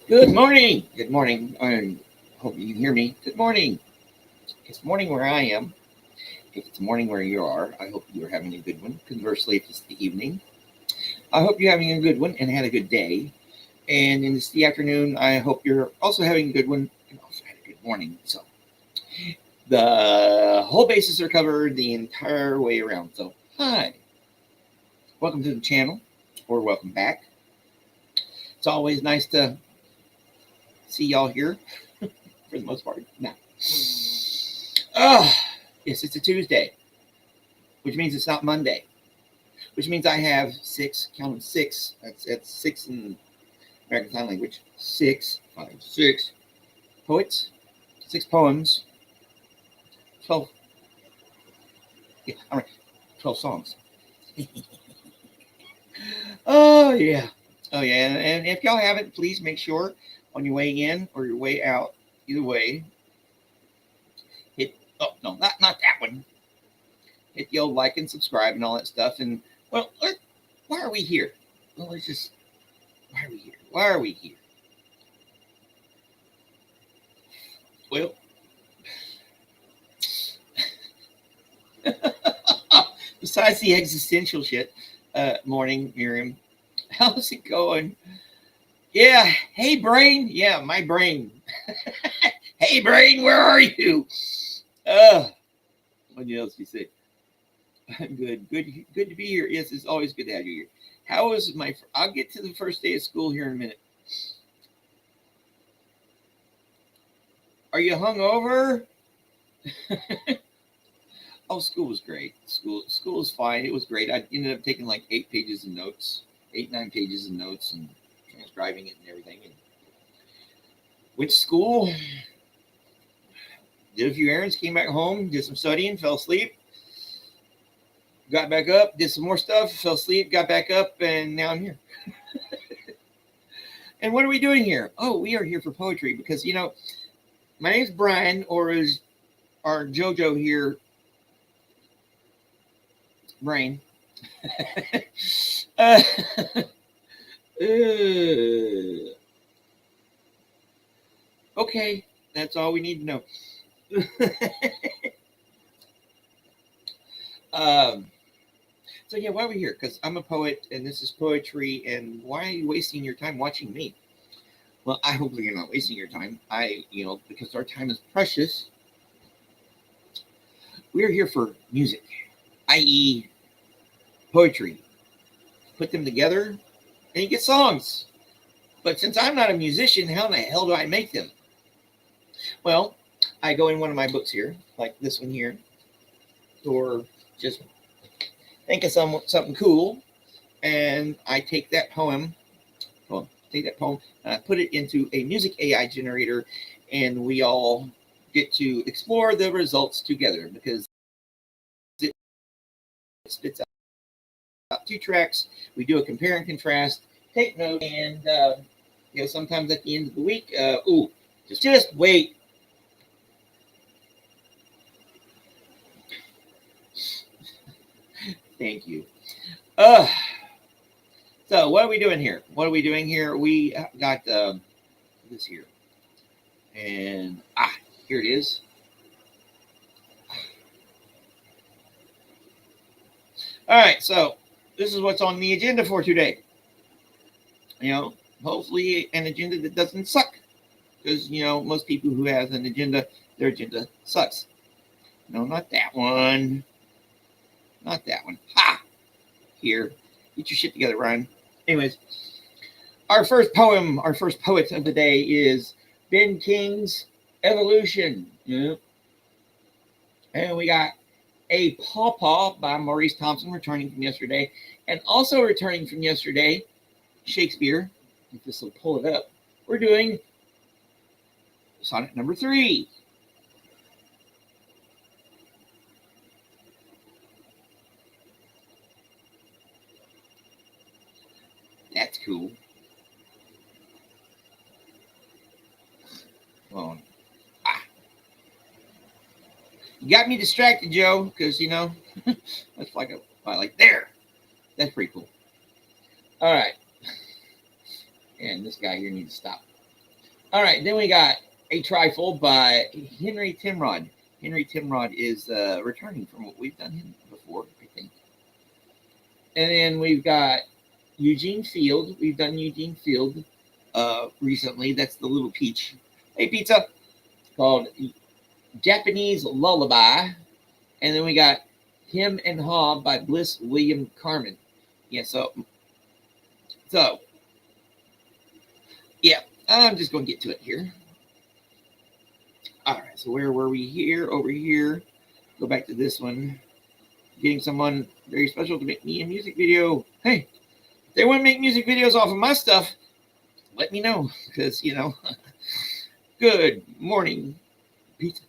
Good morning. Good morning. I hope you can hear me. Good morning. It's morning where I am. If it's morning where you are, I hope you're having a good one. Conversely, if it's the evening, I hope you're having a good one and had a good day. And in this the afternoon, I hope you're also having a good one and also had a good morning. So the whole bases are covered the entire way around. So hi, welcome to the channel, or welcome back. It's always nice to see y'all here for the most part. Now, oh, yes, it's a Tuesday, which means it's not Monday, which means I have six, count them six, that's six in American Sign Language, six poets, six poems, 12, yeah, all right, 12 songs. Oh, yeah. Oh, yeah. And if y'all haven't, please make sure on your way in or your way out, either way, hit, oh, no, not that one. Hit the old like and subscribe and all that stuff. And, well, why are we here? Well, let's just, why are we here? Why are we here? Well, besides the existential shit, morning, Miriam, how's it going? Yeah, hey, brain. Yeah, my brain. Hey, brain, where are you? What else do you say? Good to be here. Yes, it's always good to have you here. How was my? I'll get to the first day of school here in a minute. Are you hungover? Oh, school was great. School was fine. It was great. I ended up taking like 8 pages of notes, 9 pages of notes, and transcribing it and everything. And went to school, did a few errands, came back home, did some studying, fell asleep, got back up, did some more stuff, fell asleep, got back up, and now I'm here. And what are we doing here? Oh, we are here for poetry because my name's Brian, or is our JoJo here, Brain. uh, okay, that's all we need to know. um, so yeah, why are we here? Because I'm a poet, and this is poetry. And why are you wasting your time watching me? Well, I hope you're not wasting your time. Because our time is precious. We're here for music, i.e., poetry. Put them together, and you get songs. But since I'm not a musician, how in the hell do I make them? Well, I go in one of my books here, like this one here, or just think of something cool, and I take that poem, and I put it into a music AI generator, and we all get to explore the results together because it spits out 2 tracks. We do a compare and contrast, take notes, and sometimes at the end of the week, just wait. Thank you. So what are we doing here? We got this here, and here it is. All right, so this is what's on the agenda for today. Hopefully an agenda that doesn't suck, because most people who have an agenda, their agenda sucks. No, not that one. Not that one. Ha! Here, get your shit together, Ryan. Anyways, our first poet of the day is Ben King's Evolution. Yeah. And we got A Pawpaw by Maurice Thompson, returning from yesterday. And also returning from yesterday, Shakespeare. If this will pull it up, we're doing sonnet number 3. That's cool. Well, you got me distracted, Joe, because that's like there. That's pretty cool. All right. And this guy here needs to stop. All right, then we got A Trifle by Henry Timrod. Henry Timrod is returning from what we've done him before, I think. And then we've got Eugene Field. We've done Eugene Field recently. That's the Little Peach. Hey, Pizza. Called Japanese Lullaby. And then we got Him and Haw by Bliss William Carmen. Yeah, so yeah, I'm just going to get to it here. All right, so where were we here? Over here. Go back to this one. Getting someone very special to make me a music video. Hey, if they want to make music videos off of my stuff, let me know. Because, you know, good morning, Pizza.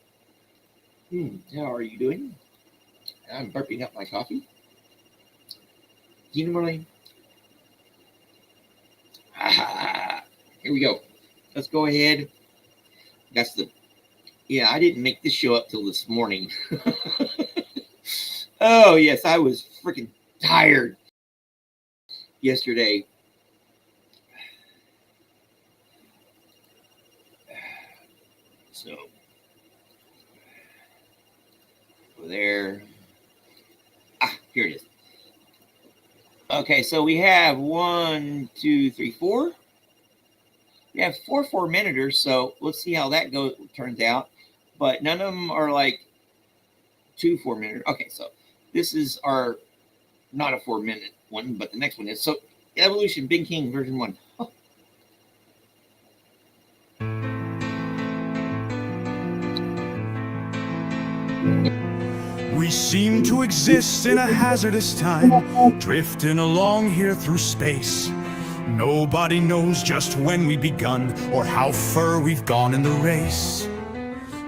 How are you doing? I'm burping up my coffee. Gina Marlene. Here we go. Let's go ahead. That's the... Yeah, I didn't make this show up till this morning. Oh, yes, I was freaking tired yesterday. So, over there. Here it is. Okay, so we have 1, 2, 3, 4. We have 4 4-minuters, so let's see how that turns out. But none of them are like 2 4-minute. Okay, so this is our not a 4-minute one, but the next one is. So Evolution, Big King, version 1. Oh. We seem to exist in a hazardous time, drifting along here through space. Nobody knows just when we begun or how far we've gone in the race.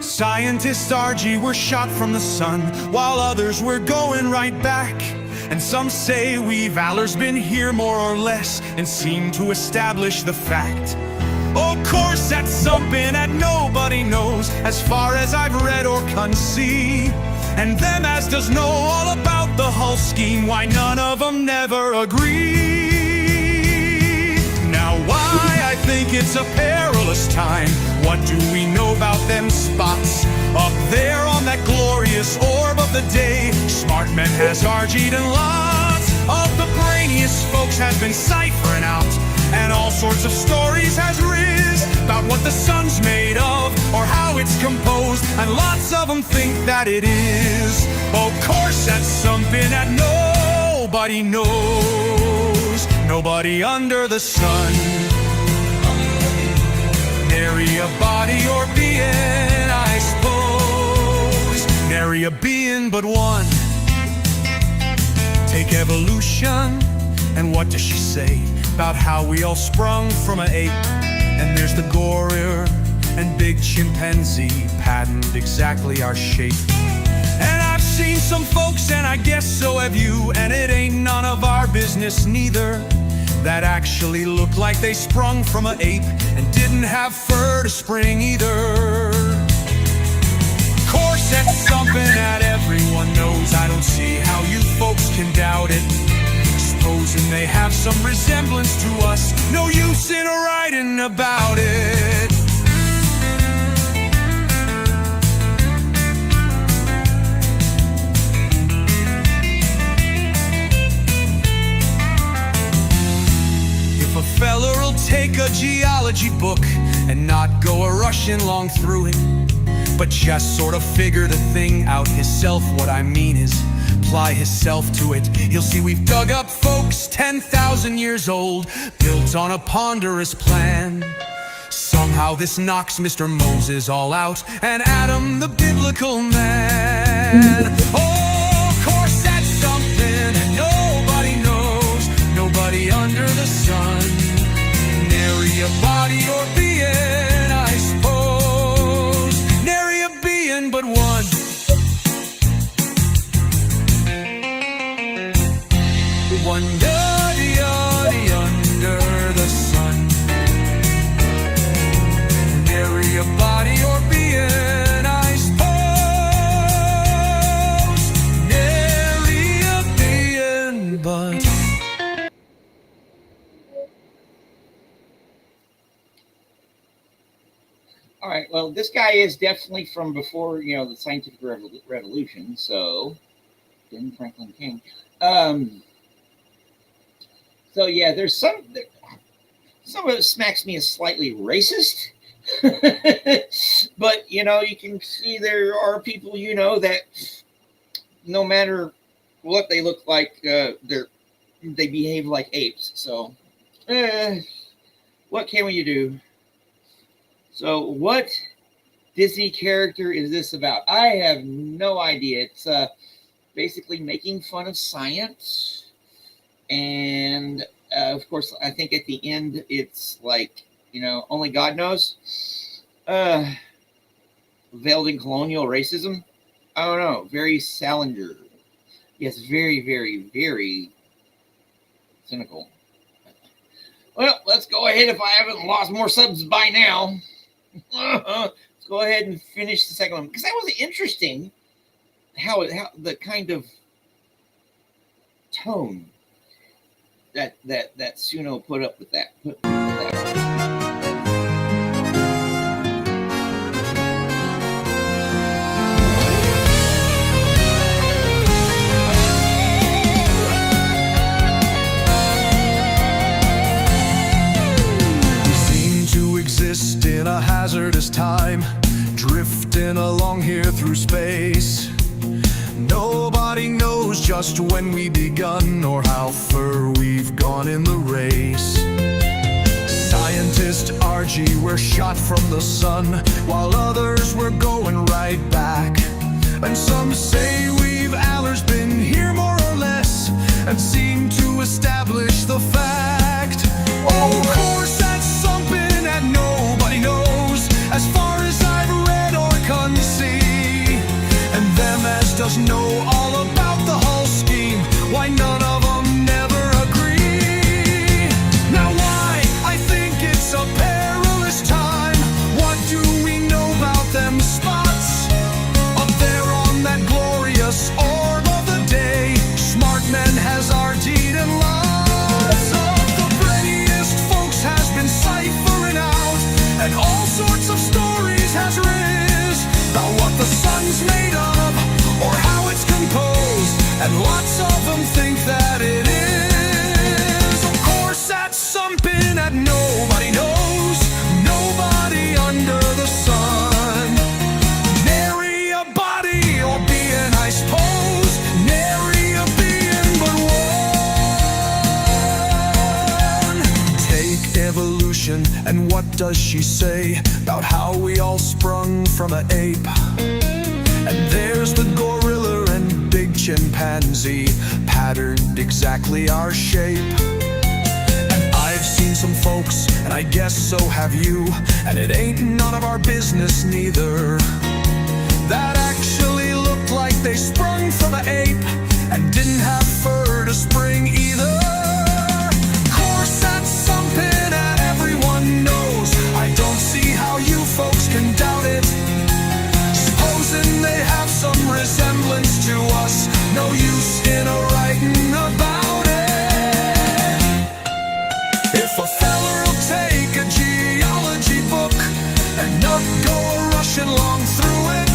Scientists argue we're shot from the sun, while others we're going right back. And some say we've allers been here more or less, and seem to establish the fact. Of course that's something that nobody knows, as far as I've read or can see. And them as does know all about the whole scheme, why none of them never agree. Now why I think it's a perilous time, what do we know about them spots? Up there on that glorious orb of the day, smart men has argued and lots of the brainiest folks has been ciphering out. And all sorts of stories has riz about what the sun's made of or how it's composed, and lots of them think that it is. Of course that's something that nobody knows, nobody under the sun. Nary a body or being, I suppose, nary a being but one. Take evolution, and what does she say about how we all sprung from an ape? And there's the gorilla and big chimpanzee patterned exactly our shape. And I've seen some folks, and I guess so have you, and it ain't none of our business neither, that actually look like they sprung from an ape and didn't have fur to spring either. Of course that's something that everyone knows, I don't see how you folks can doubt it. Supposing they have some resemblance to us, no use in writing about it. If a feller'll take a geology book and not go a-rushing long through it, but just sort of figure the thing out hisself, what I mean is apply hisself to it, he'll see we've dug up folks 10,000 years old, built on a ponderous plan. Somehow this knocks Mr. Moses all out, and Adam the biblical man. Oh, of course that's something that nobody knows, nobody under the sun. Nary a body or being, I suppose, nary a being but one. One yardie under the sun. Nary a body or being, I suppose, All right. Well, this guy is definitely from before, the scientific revolution. So, Ben Franklin King. Um, so yeah, there's some of it smacks me as slightly racist. But you can see there are people that no matter what they look like, they behave like apes. So, what can we do? So, what Disney character is this about? I have no idea. It's basically making fun of science, and of course, I think at the end it's like only God knows. Veiled in colonial racism. I don't know. Very Salinger. Yes, very, very, very cynical. Well, let's go ahead if I haven't lost more subs by now. Let's go ahead and finish the second one because that was interesting. How the kind of tone that Suno put up with that. Exist in a hazardous time, drifting along here through space. Nobody knows just when we begun or how far we've gone in the race. Scientist RG, we're shot from the sun, while others were going right back. And some say we've allers been here more or less, and seem to establish the fact. Oh, of course that's something that nobody knows, as far as I've read or can see. And them as does know all about the whole scheme, why none of them never agree. Now why? I think it's a perilous time. What do we know about them spots? Up there on that glorious orb of the day, smart men has RT'd and lots of the prettiest folks has been ciphering out, and all sorts of stories has riz about what the sun's made of or how it's composed, and lots of them think that it is. Of course that's something that nobody knows, nobody under the sun. Nary a body or being, I suppose, nary a being but one. Take evolution, and what does she say about how we all sprung from an ape? And there's the gorilla and big chimpanzee, patterned exactly our shape. And I've seen some folks, and I guess so have you, and it ain't none of our business neither, that actually looked like they sprung from an ape and didn't have fur to spring either. Of course that's something that everyone knows. I don't see how you folks can doubt it. Supposing they have some resemblance to us, no use in a writing about it. If a feller'll take a geology book and not go rushing along through it,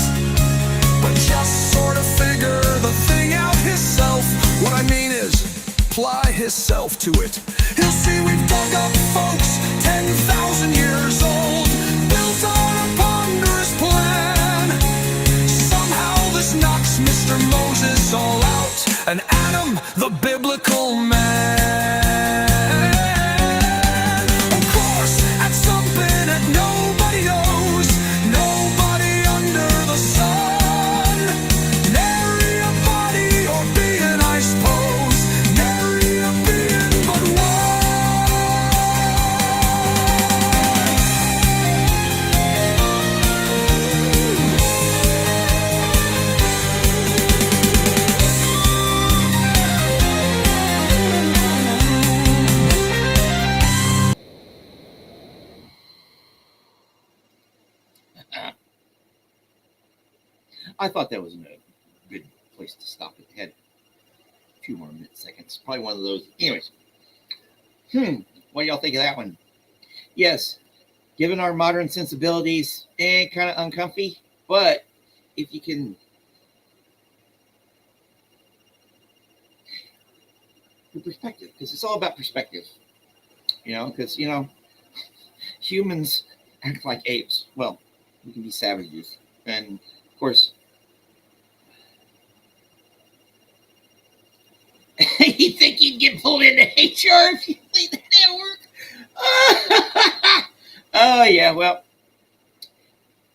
but just sort of figure the thing out himself, what I mean is apply himself to it, he'll see we've dug up folks 10,000 years old, built on a ponderous plan. Somehow this knocks Mr. Moses all out, and Adam, the biblical man. Of course, that's something that nobody knows, nobody under the sun. Nary a body or being, I suppose, nary a being but I thought that was a good place to stop it. It had 2 more seconds. Probably one of those. Anyways. What do y'all think of that one? Yes. given our modern sensibilities, kind of uncomfy. But if you can, your perspective, because it's all about perspective, because, humans act like apes. Well, we can be savages. And of course, you think you'd get pulled into HR if you leave the network? Oh, yeah. Well,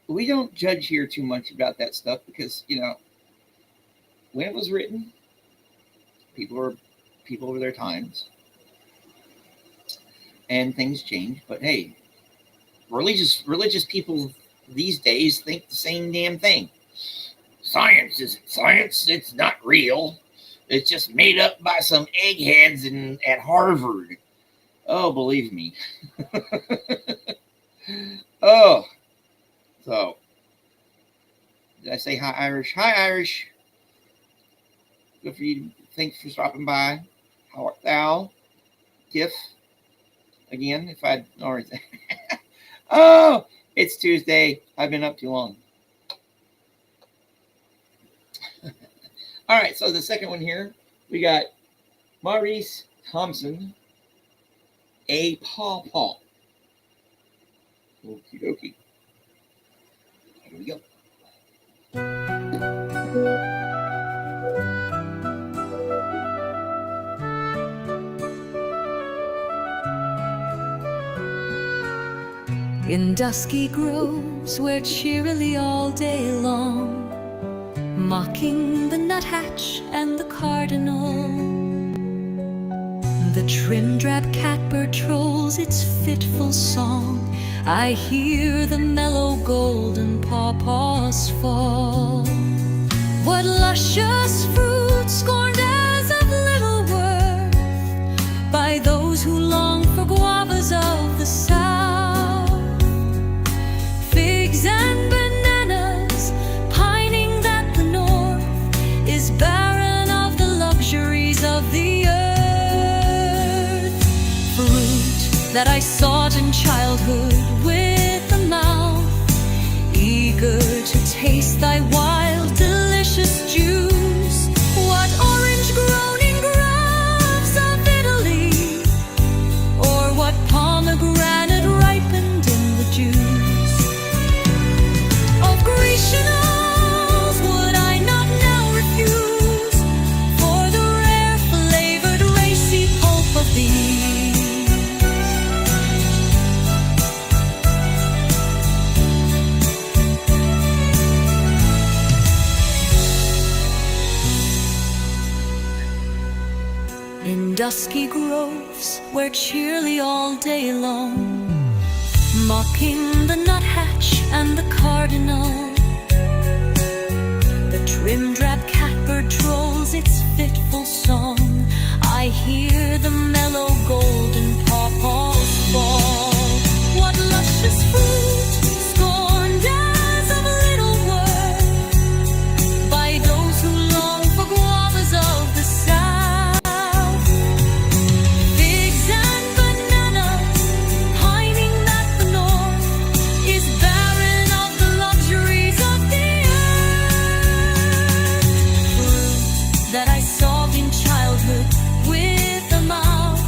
we don't judge here too much about that stuff because, when it was written, people were their times. And things change. But hey, religious people these days think the same damn thing. Science isn't science. It's not real. It's just made up by some eggheads at Harvard. Oh, believe me. Oh. So, did I say hi, Irish? Hi, Irish. Good for you. Thanks for stopping by. How art thou? Tiff. Again, if I'd already. Oh, it's Tuesday. I've been up too long. All right, so the second one here, we got Maurice Thompson, A Paw Paw. Okie dokie. Here we go. In dusky groves where cheerily all day long, mocking the nuthatch and the cardinal, the trim drab catbird trolls its fitful song. I hear the mellow golden pawpaws fall. What luscious fruit scorned as of little worth by those who long for guavas of the south, figs and bananas, pining that the north is barren of the luxuries of the earth. Fruit that I sought in childhood with a mouth eager to taste thy wild, delicious juice. What orange grown in groves of Italy, or what pomegranate ripened in the juice of Grecian halls would I not now refuse for the rare flavored racy pulp of these. In dusky groves where cheerily all day long, mocking the nuthatch and the cardinal, the trim drab catbird trolls its fitful song. I hear the mellow golden pawpaws fall. What luscious fruit scorned as of little worth by those who long for guavas of the south, figs and bananas, pining that the north is barren of the luxuries of the earth. Fruit that I solved in childhood with a mouth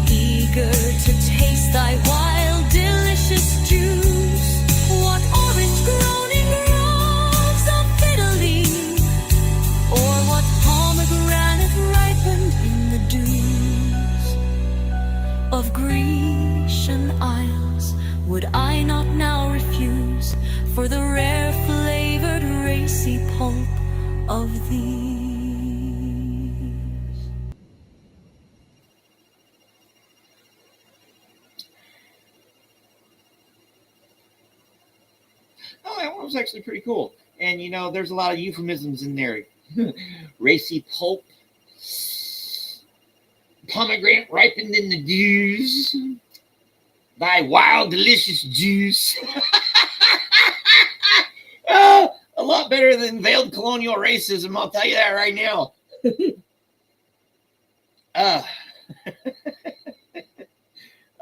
eager to taste thy wild, delicious juice. What orange grown in groves of Italy, or what pomegranate ripened in the dews of Grecian isles would I not now refuse for the rare flavored racy pulp of these. Oh, that one was actually pretty cool. And, there's a lot of euphemisms in there. Racy pulp, pomegranate ripened in the dews, thy wild, delicious juice. Oh, a lot better than veiled colonial racism, I'll tell you that right now.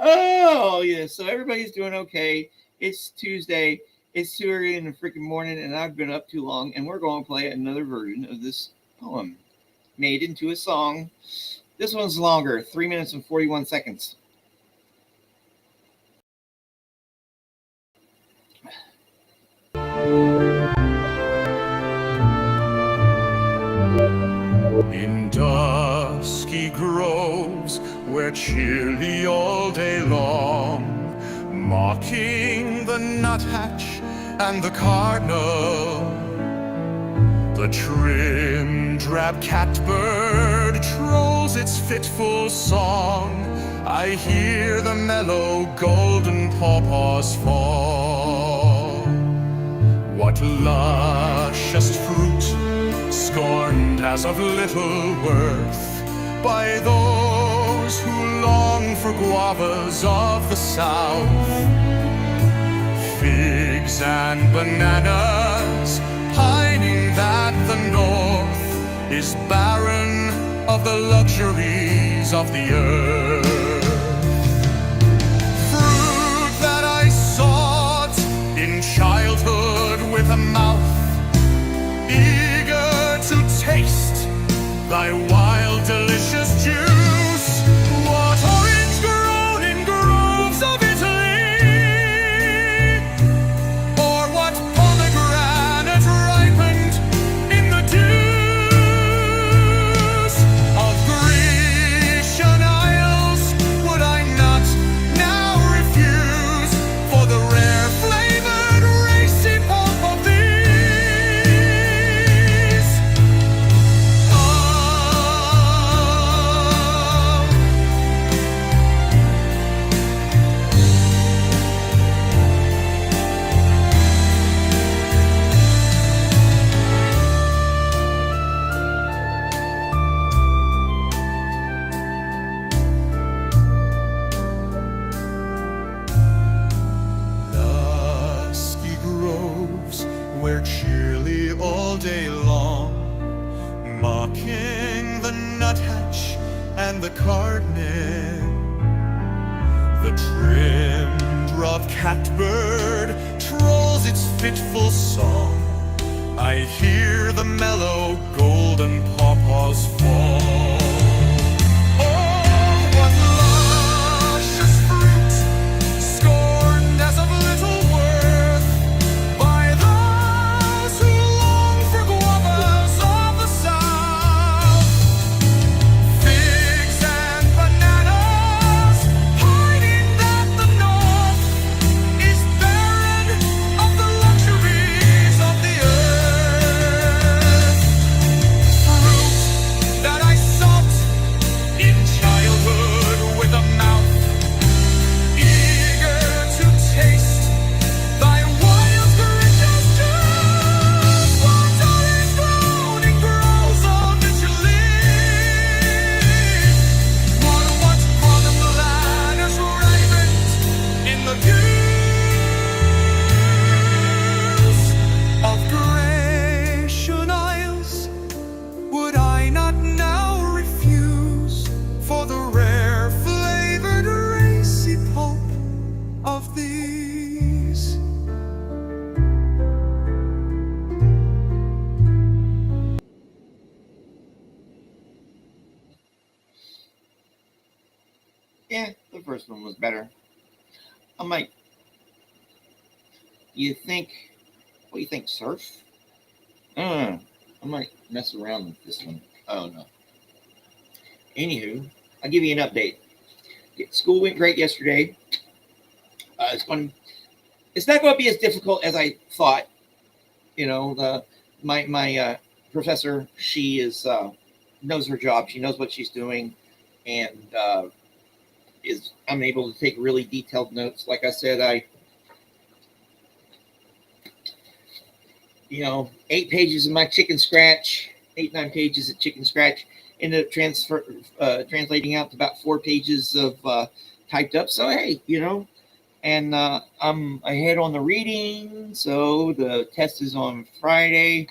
Oh, yeah. So everybody's doing okay. It's Tuesday. It's 2 early in the freaking morning, and I've been up too long. And we're going to play another version of this poem made into a song. This one's longer, 3 minutes and 41 seconds. In dusky groves where cheerly all day long, mocking the nuthatch and the cardinal, the trim drab catbird trolls its fitful song. I hear the mellow golden pawpaws fall. What luscious fruit, scorned as of little worth by those who long for guavas of the south. Figs and bananas, pining that the north is barren of the luxuries of the earth. Fruit that I sought in childhood with a mouth eager to taste thy wild, delicious juice. What orange grown in groves of Italy, or what pomegranate ripened in the dews of Grecian isles, would I not now refuse for the rare flavored racy pulp of these? Dusky groves where cheerly all day long, mocking the nuthatch and the cardinal, the trimmed rough catbird trolls its fitful song. I hear the mellow golden pawpaws fall. Oh, what luscious fruit, scorned as of little worth by those who long for guavas of the south. Figs and bananas, hiding that the north is barren of the luxuries of the earth. Fruit that I sought in childhood with a mouth eager to taste thy wild, delicious juice. What orange grown in groves of Italy, what pomegranate ripened in the dews of Grecian isles, would I not now refuse for the rare flavored racy pulp of these? Yeah, the first one was better. I'm like, what do you think, surf? I might mess around with this one. Oh, no. Anywho, I'll give you an update. School went great yesterday. It's not going to be as difficult as I thought. You know, my professor, she knows her job. She knows what she's doing, and I'm able to take really detailed notes. Like I said, 8 pages of my chicken scratch, 9 pages of chicken scratch, ended up translating out to about 4 pages of typed up. So hey, and I'm ahead on the reading. So the test is on Friday,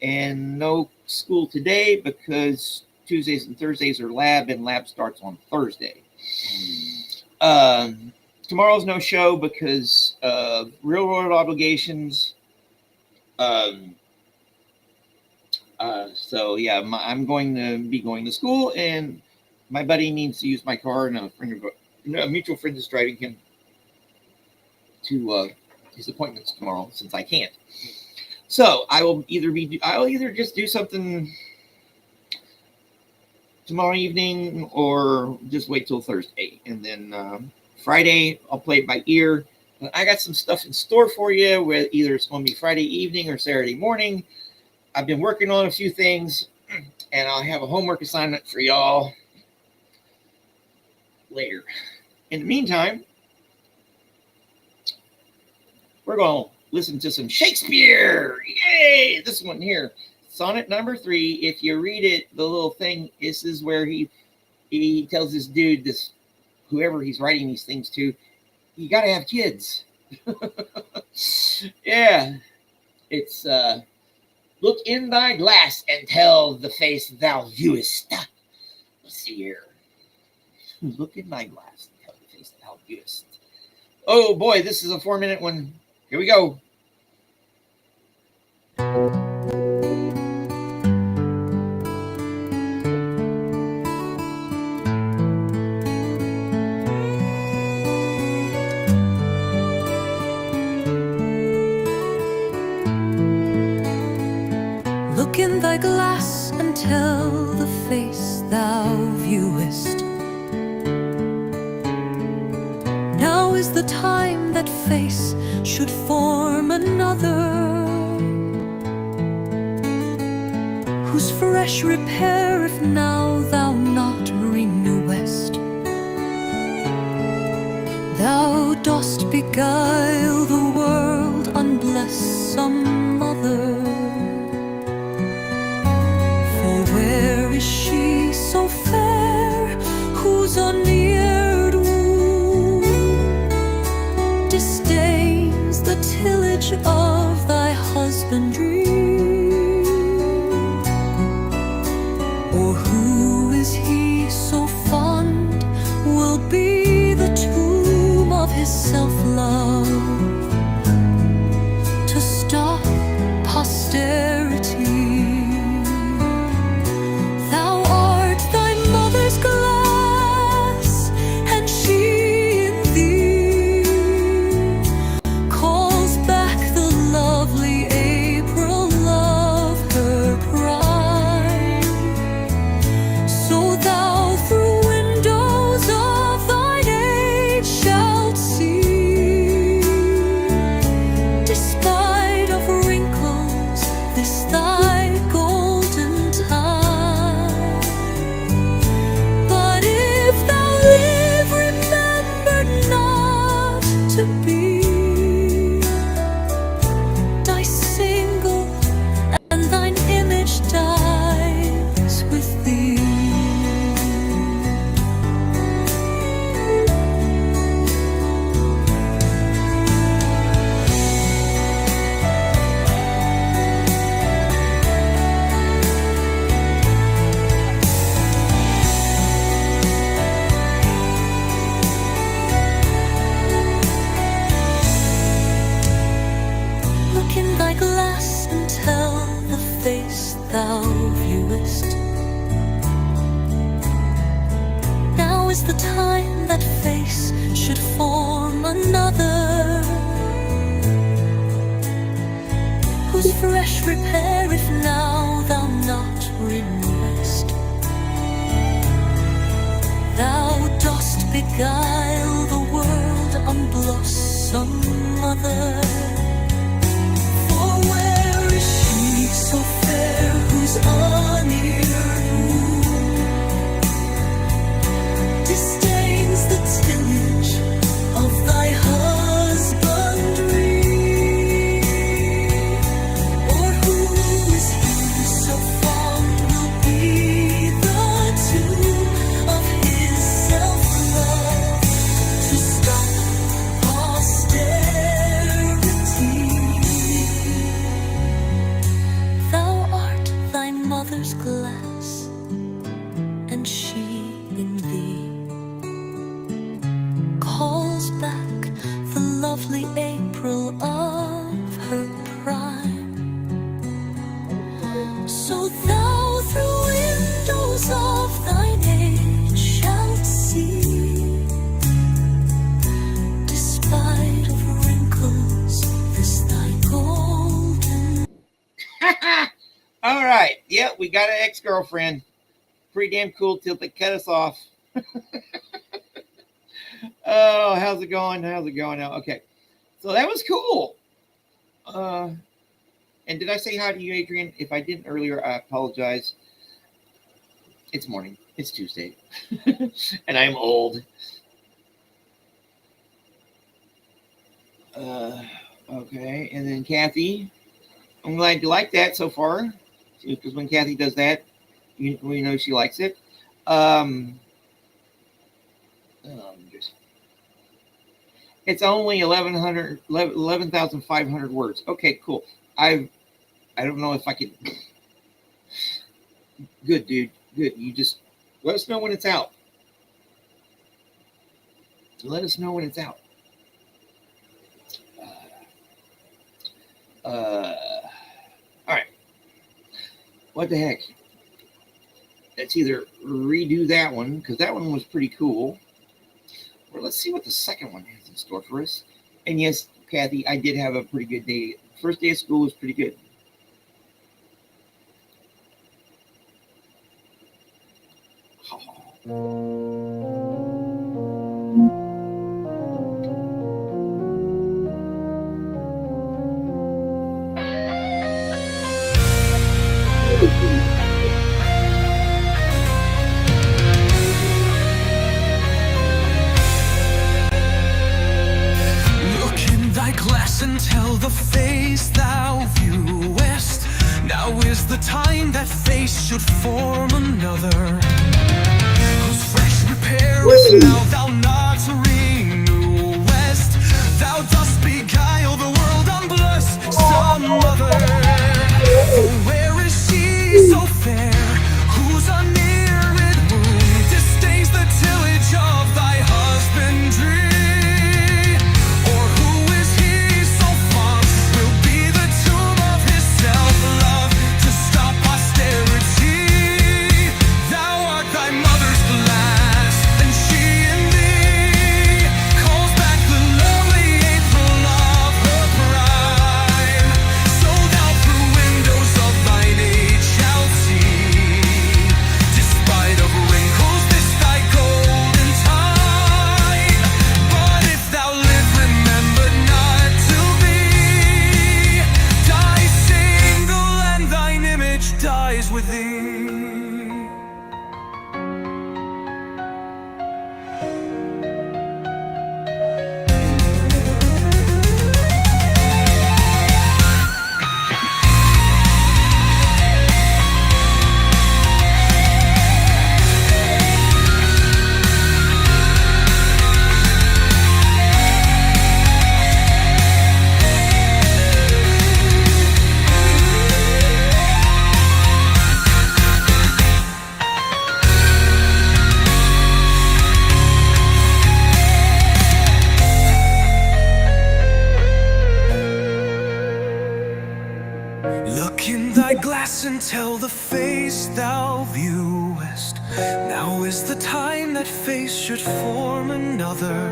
and no school today because Tuesdays and Thursdays are lab, and lab starts on Thursday. Tomorrow's no show because of real world obligations. So yeah, I'm going to be going to school, and my buddy needs to use my car, and a mutual friend is driving him to his appointments tomorrow since I can't. So I'll either just do something tomorrow evening or just wait till Thursday, and then Friday I'll play it by ear. I got some stuff in store for you, where either it's going to be Friday evening or Saturday morning. I've been working on a few things, and I'll have a homework assignment for y'all later. In the meantime, we're going to listen to some Shakespeare. Yay! This one here, sonnet number 3. If you read it, the little thing, this is where he tells this dude, whoever he's writing these things to, you got to have kids. Yeah, it's look in thy glass and tell the face thou viewest. Let's see here. Look in thy glass and tell the face thou viewest. Oh boy, this is a 4-minute one. Here we go. Look in thy glass and tell the face thou viewest. Now is the time that face should form another, whose fresh repair if now thou not renewest. Thou dost beguile the world, unbless some other. Where is she so fair, whose uneared womb disdains the tillage of thy husbandry? Or who is he so fond will be the tomb of his self-love, to stop posterity? Thou viewest. Now is the time that face should form another, whose fresh repair if now thou not renewest. Thou dost beguile the world, unblossom mother. For where is she so fair, whose uneared womb disdains the tillage of thy husbandry? Or who is he so fond will be the tomb of his self-love, to stop posterity? yeah, we got an ex-girlfriend. Pretty damn cool till they cut us off. Oh, how's it going? How's it going now? Okay. So that was cool. And did I say hi to you, Adrian? If I didn't earlier, I apologize. It's morning. It's Tuesday. And I'm old. Okay. And then Kathy. I'm glad you like that so far. Because when Kathy does that, we know she likes it. It's only 11,500 words. Okay, cool. I don't know if I can. Good, dude. Good. You just let us know when it's out. Let us know when it's out. All right. What the heck? Let's either redo that one, because that one was pretty cool, or let's see what the second one has in store for us. And yes, Kathy, I did have a pretty good day. First day of school was pretty good. And tell the face thou viewest. Now is the time that face should form another, whose fresh repair is now thou not renewest. Thou dost beguile the world unblessed, some other. For where is she so fair, whose unneared womb disdains the tillage of thy husbandry? Tell the face thou viewest. Now is the time that face should form another,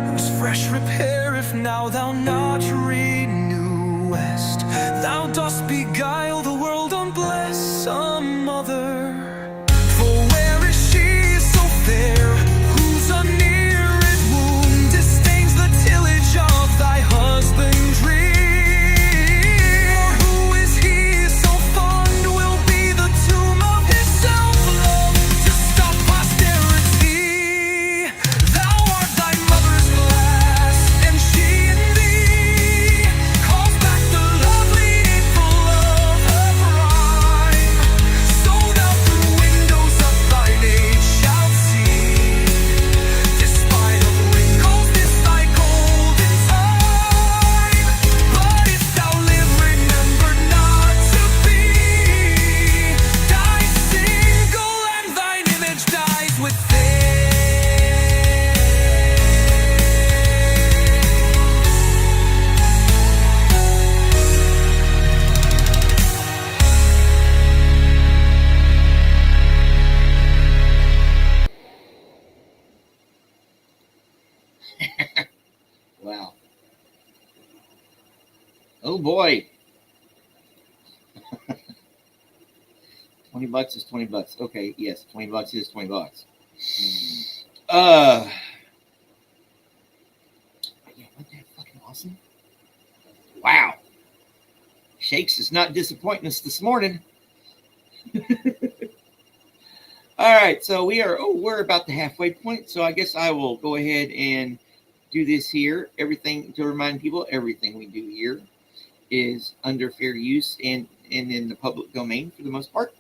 whose fresh repair if now thou not renewest. Thou dost beguile the world unbless some other. For where is she so fair, whose unneared womb disdains the tillage of thy husbandry? Wow. Oh boy. $20 is $20. Okay, yes, $20 is $20. Yeah, wasn't that fucking awesome? Wow. Shakes is not disappointing us this morning. All right, so we're about the halfway point. So I guess I will go ahead and do this here. Everything to remind people, everything we do here is under fair use and in the public domain for the most part.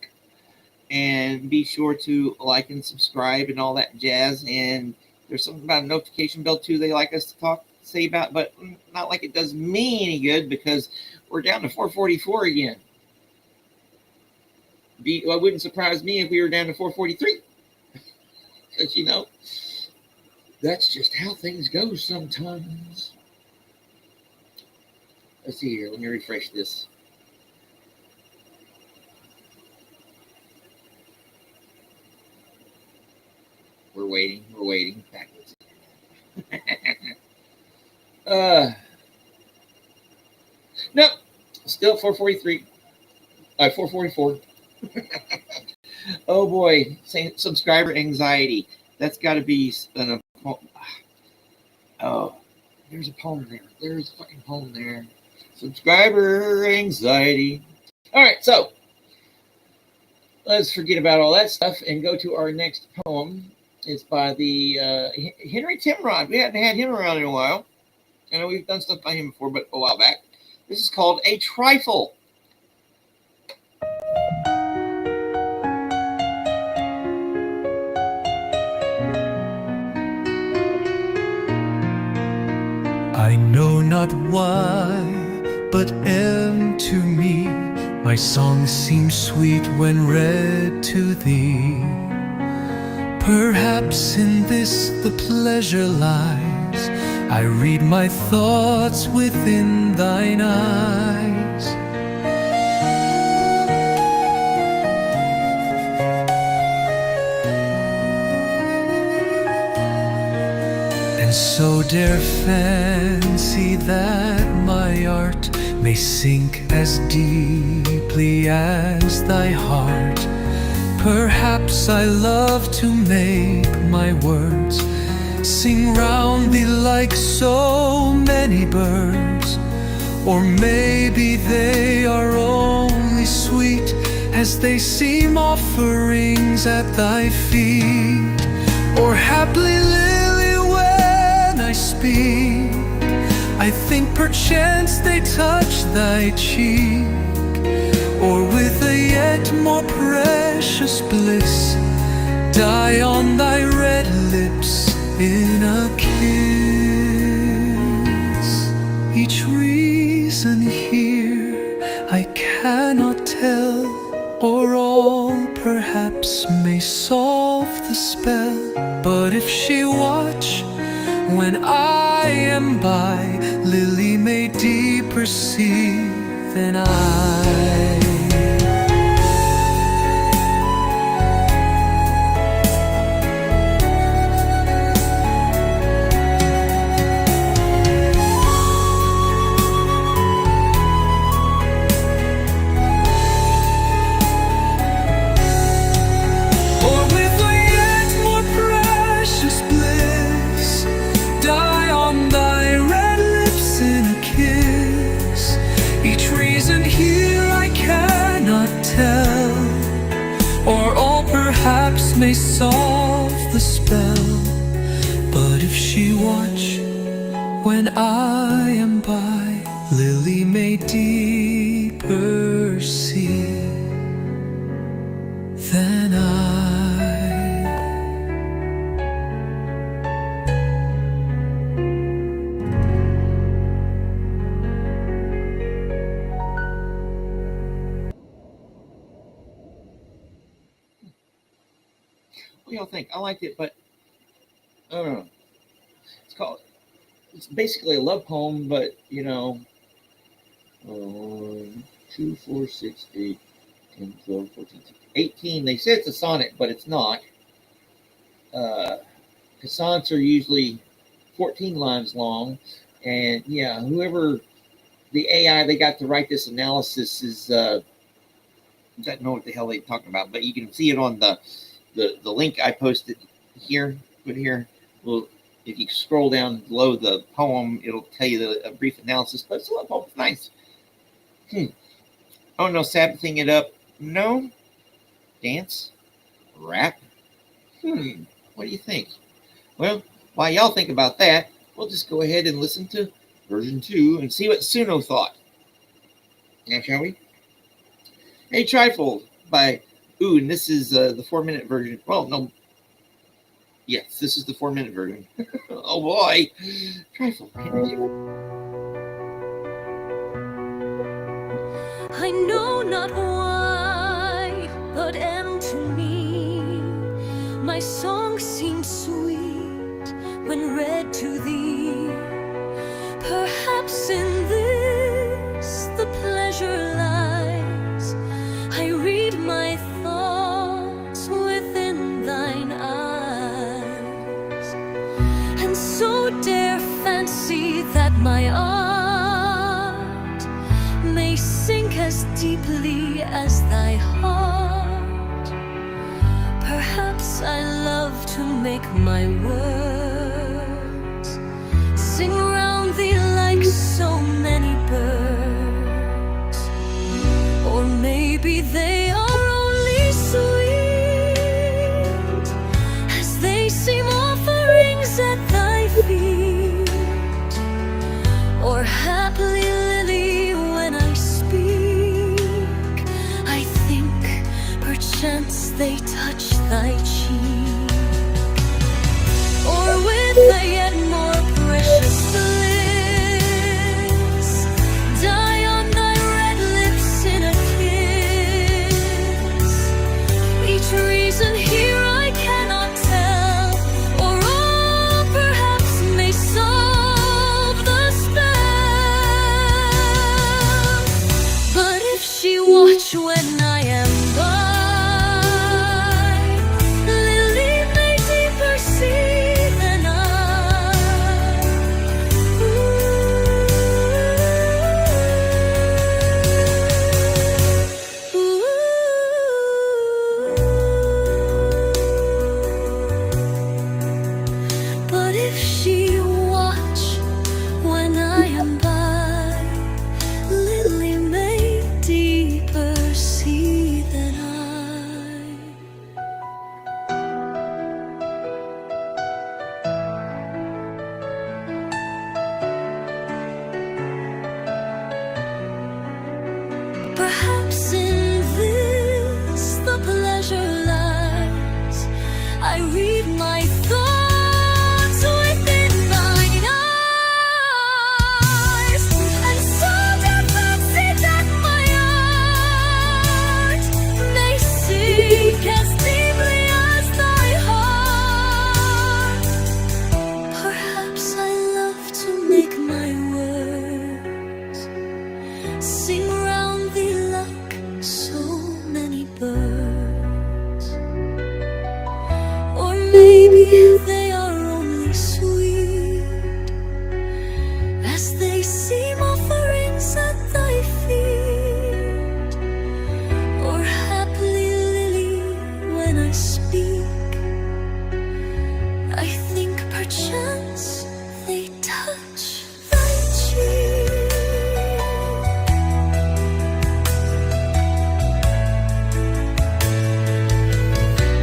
And be sure to like and subscribe and all that jazz. And there's something about a notification bell too they like us to say about, but not like it does me any good because we're down to 444 again. It wouldn't surprise me if we were down to 443. Because, that's just how things go sometimes. Let's see here. Let me refresh this. We're waiting. Backwards. No, still 443. 444. Oh boy, subscriber anxiety. That's got to be oh, there's a poem there. There's a fucking poem there. Subscriber anxiety. All right, so let's forget about all that stuff and go to our next poem. It's by the Henry Timrod. We hadn't had him around in a while. I know we've done stuff by him before, but a while back. This is called A Trifle. I know not why, but to me my song seems sweet when read to thee. Perhaps in this the pleasure lies. I read my thoughts within thine eyes. And so dare fancy that my art may sink as deeply as thy heart. Perhaps I love to make my words sing round thee like so many birds. Or maybe they are only sweet as they seem offerings at thy feet. Or haply lily when I speak, I think perchance they touch thy cheek. Or with a yet more precious bliss, die on thy red lips in a kiss. Each reason here I cannot tell, or all perhaps may solve the spell. But if she watch when I am by, Lily may deeper see than I. Perhaps may solve the spell. But if she watch when I am by, Lily may deeper see than I. What do y'all think? I liked it, but I don't know. It's basically a love poem, but 2, 4, 6, 8, 10, 12, 14, 18. They say it's a sonnet, but it's not. Because sonnets are usually 14 lines long. And whoever the AI they got to write this analysis is doesn't know what the hell they're talking about, but you can see it on the link I posted here. Put here. Well, if you scroll down below the poem, it'll tell you a brief analysis. But it's a little poem. Nice. Oh no, Sabbathing it up. No. Dance. Rap. What do you think? Well, while y'all think about that, we'll just go ahead and listen to version 2 and see what Suno thought. Now, shall we? Hey, Trifle by and this is the 4-minute version. Well, no. Yes, this is the 4-minute version. Oh boy. Trifle. I know not why, but to me, my song seems sweet when read to thee. Perhaps in this the pleasure lies. I read my thoughts within thine eyes, and so dare fancy that my art may sink as deeply as thy heart. Perhaps I love to make my words sing round thee like so many birds. Or maybe they are only sweet as they seem offerings at thy feet. Or haply, Lily, when I speak, I think perchance they touch thy cheek. Or with a yet more precious bliss, die on thy red lips in a kiss. Each reason here I cannot tell, or all perhaps may solve the spell. But if she watch when I am by, Lily may deeper see than I. But if she watch when I am by, Lily may deeper see than I. Perhaps in this the pleasure lies. I read my thoughts within thine eyes, and so dare fancy that my art may sink as deeply as thy heart. Perhaps I love to make my words sing round thee like so many birds. Or maybe they are only sweet as they seem offerings at thy feet. Or haply, Lily, when I speak, I think perchance they touch thy cheek.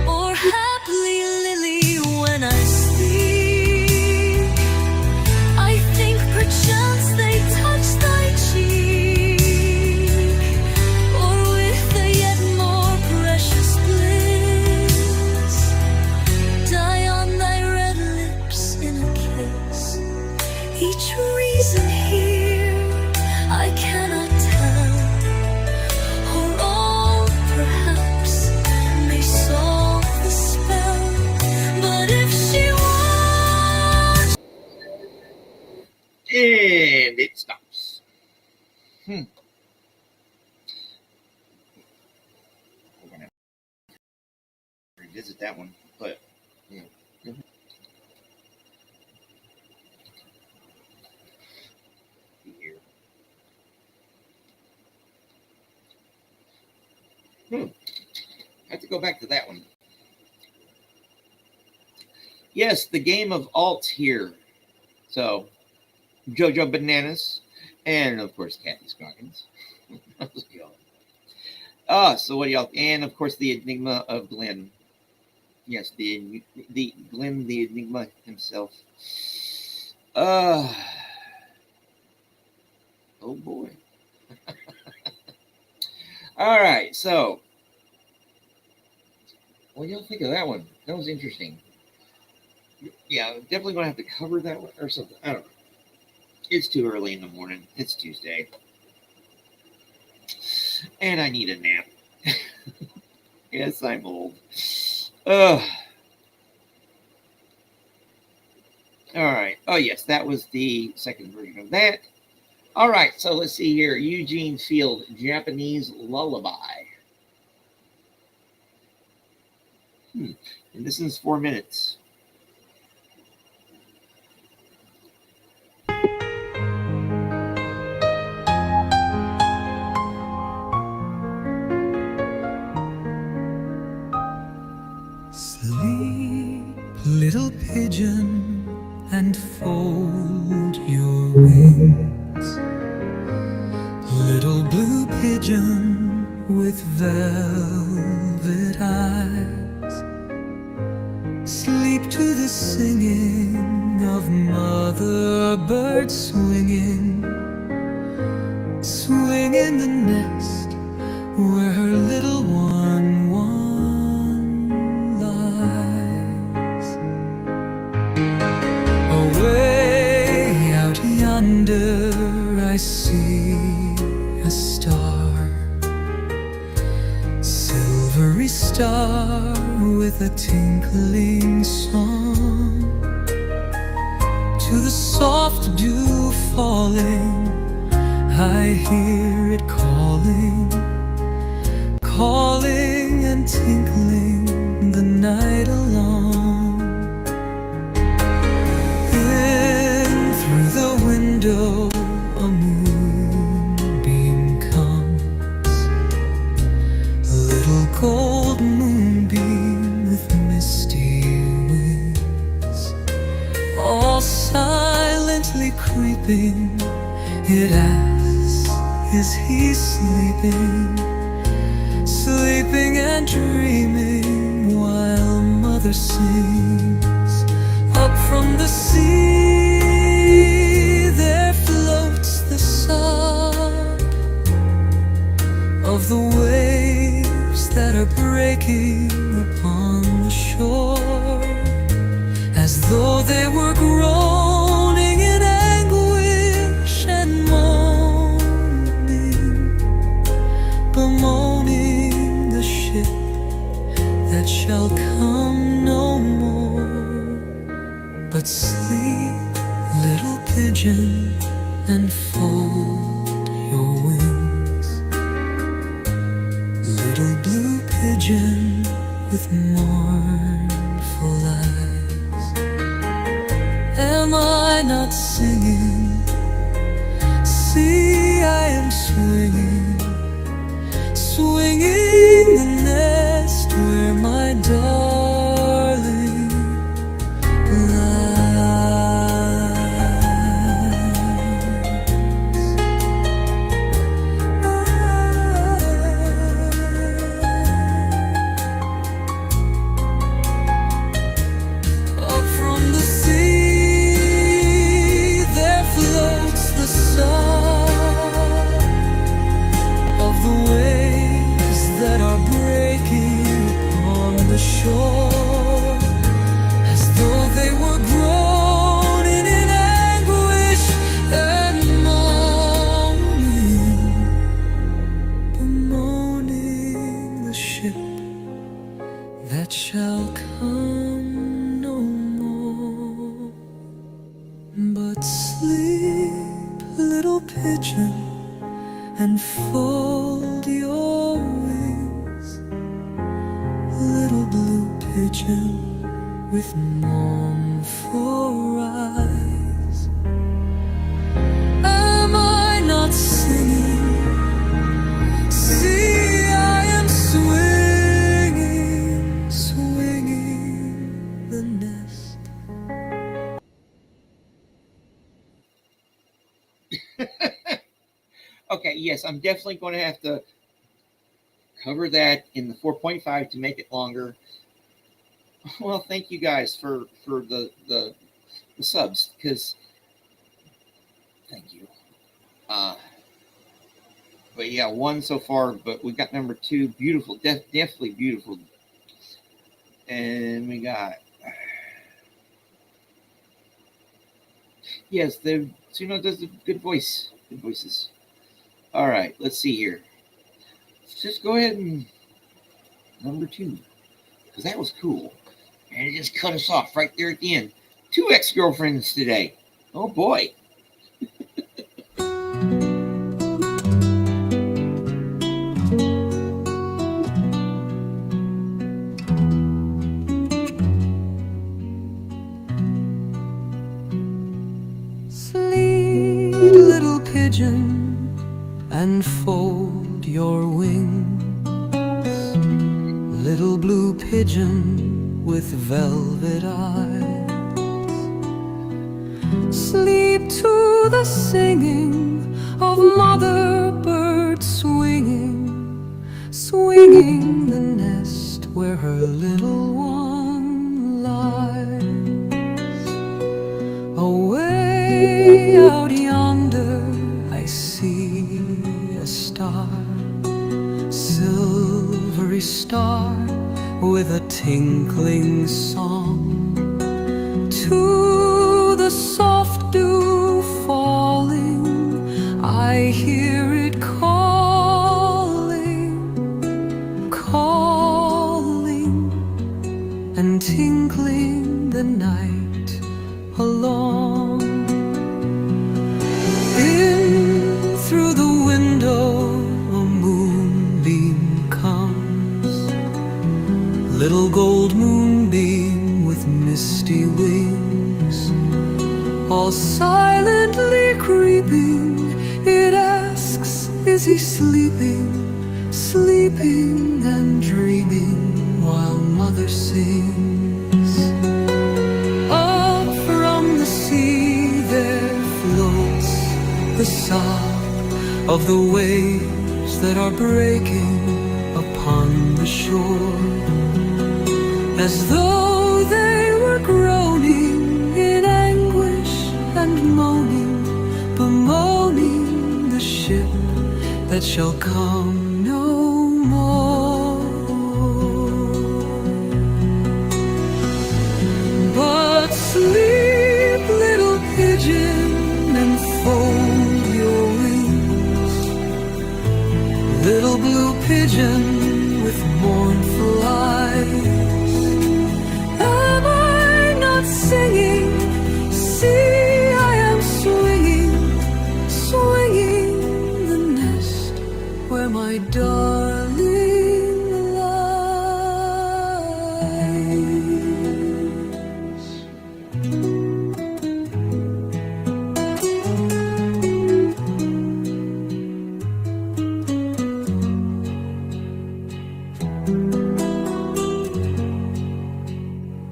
Or haply, Lily, when I speak, I think perchance they touch thy cheek. Or with a yet more precious bliss, die on thy red lips in a kiss. Each reason here I cannot tell, or all perhaps may solve the spell. But if she watch, And it stops. We're gonna revisit that one, but yeah. Here. to go back to that one. Yes, the game of alt here. So, Jojo Bananas, and of course, Kathy Scoggins. So what do y'all? And of course, the Enigma of Glenn. Yes, the Glenn, the Enigma himself. Oh boy. All right, so what do y'all think of that one? That was interesting. Yeah, definitely gonna have to cover that one or something. I don't know. It's too early in the morning. It's Tuesday. And I need a nap. Yes, I'm old. All right. Oh, yes, that was the second version of that. All right, so let's see here. Eugene Field, Japanese Lullaby. And this is 4 minutes. Sleep, little pigeon, and fold your wings. Little blue pigeon with velvet eyes. Sleep to the singing of mother bird swinging. Swing in the nest where her little one lies. Away out yonder I see a star, silvery star with a tinkling song. To the soft dew falling, I hear it calling, calling and tinkling the night along. In through the window a moonbeam comes, a little gold moonbeam with misty wings. All silently creeping, it asks, is he sleeping? Sleeping and dreaming while mother sings. Up from the sea there floats the sound of the waves that are breaking upon the shore, as though they were groaning in anguish and moaning, bemoaning the ship that shall come no more. But sleep, little pigeon, and fold your wings. Little blue pigeon with mournful eyes. Am I not singing? See, I am swinging, swinging the nest where my darling shore, as though they were groaning in anguish and moaning, bemoaning the ship that shall come no more. But sleep, little pigeon, and fold your wings. Little blue pigeon with mournful eyes. Am I not singing? See, I am swinging, Okay, yes, I'm definitely going to have to cover that in the 4.5 to make it longer. Well, thank you guys for the subs, because thank you. But yeah, one so far, but we got number two, beautiful, definitely beautiful. And we got, yes, the Suno does a good voice, good voices. All right, let's see here. Let's just go ahead and number two, because that was cool. And it just cut us off right there at the end. Two ex-girlfriends today. Oh boy. Sleep, little pigeon, and fold your wings. Little blue pigeon with velvet eyes. Sleep to the singing of mother bird swinging, swinging the nest where her little one lies. Away out yonder I see a star, silvery star with a tinkling song. To the soft dew falling, I hear it calling, calling, and tinkling the night along. In through the window a moonbeam comes, little gold moonbeam with misty wings. All silently creeping, it asks, is he sleeping, sleeping and dreaming while mother sings. Up from the sea there floats the sob of the waves that are breaking upon the shore, as though they were groaning in anguish and moaning, bemoaning the ship that shall come no more. But sleep, little pigeon, and fold your wings. Little blue pigeon with mournful eyes. Am I not singing? See, I am swinging, swinging the nest where my darling lies.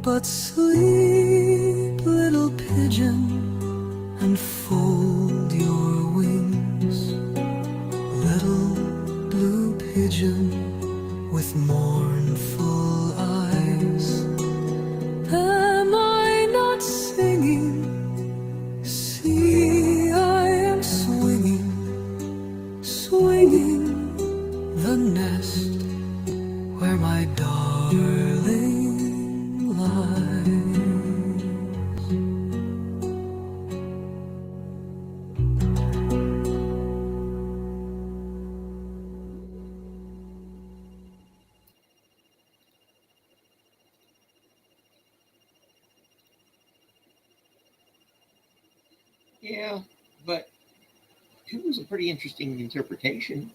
But sleep, little pigeon, and fold your wings. Little blue pigeon with mournful eyes. Am I not singing? See, I am swinging, swinging the nest where my darling lies. Yeah, but two was a pretty interesting interpretation.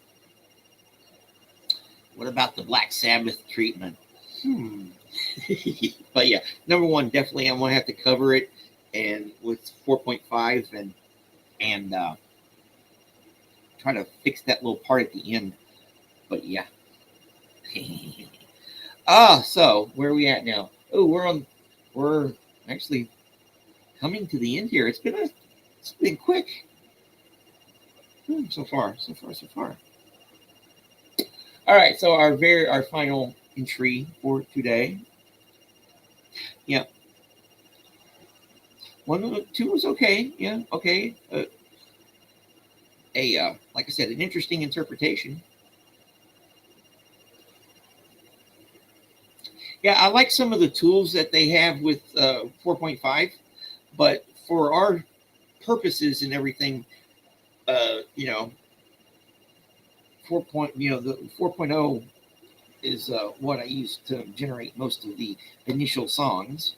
What about the Black Sabbath treatment? But yeah, number one, definitely I'm gonna have to cover it, and with 4.5 and try to fix that little part at the end. But yeah. So where are we at now? Oh, we're actually coming to the end here. It's been quick. So far. All right, so our final entry for today. Yeah, two was okay. Yeah, okay. Like I said, an interesting interpretation. Yeah, I like some of the tools that they have with 4.5, but for our purposes and everything, 4. The 4.0 is what I use to generate most of the initial songs.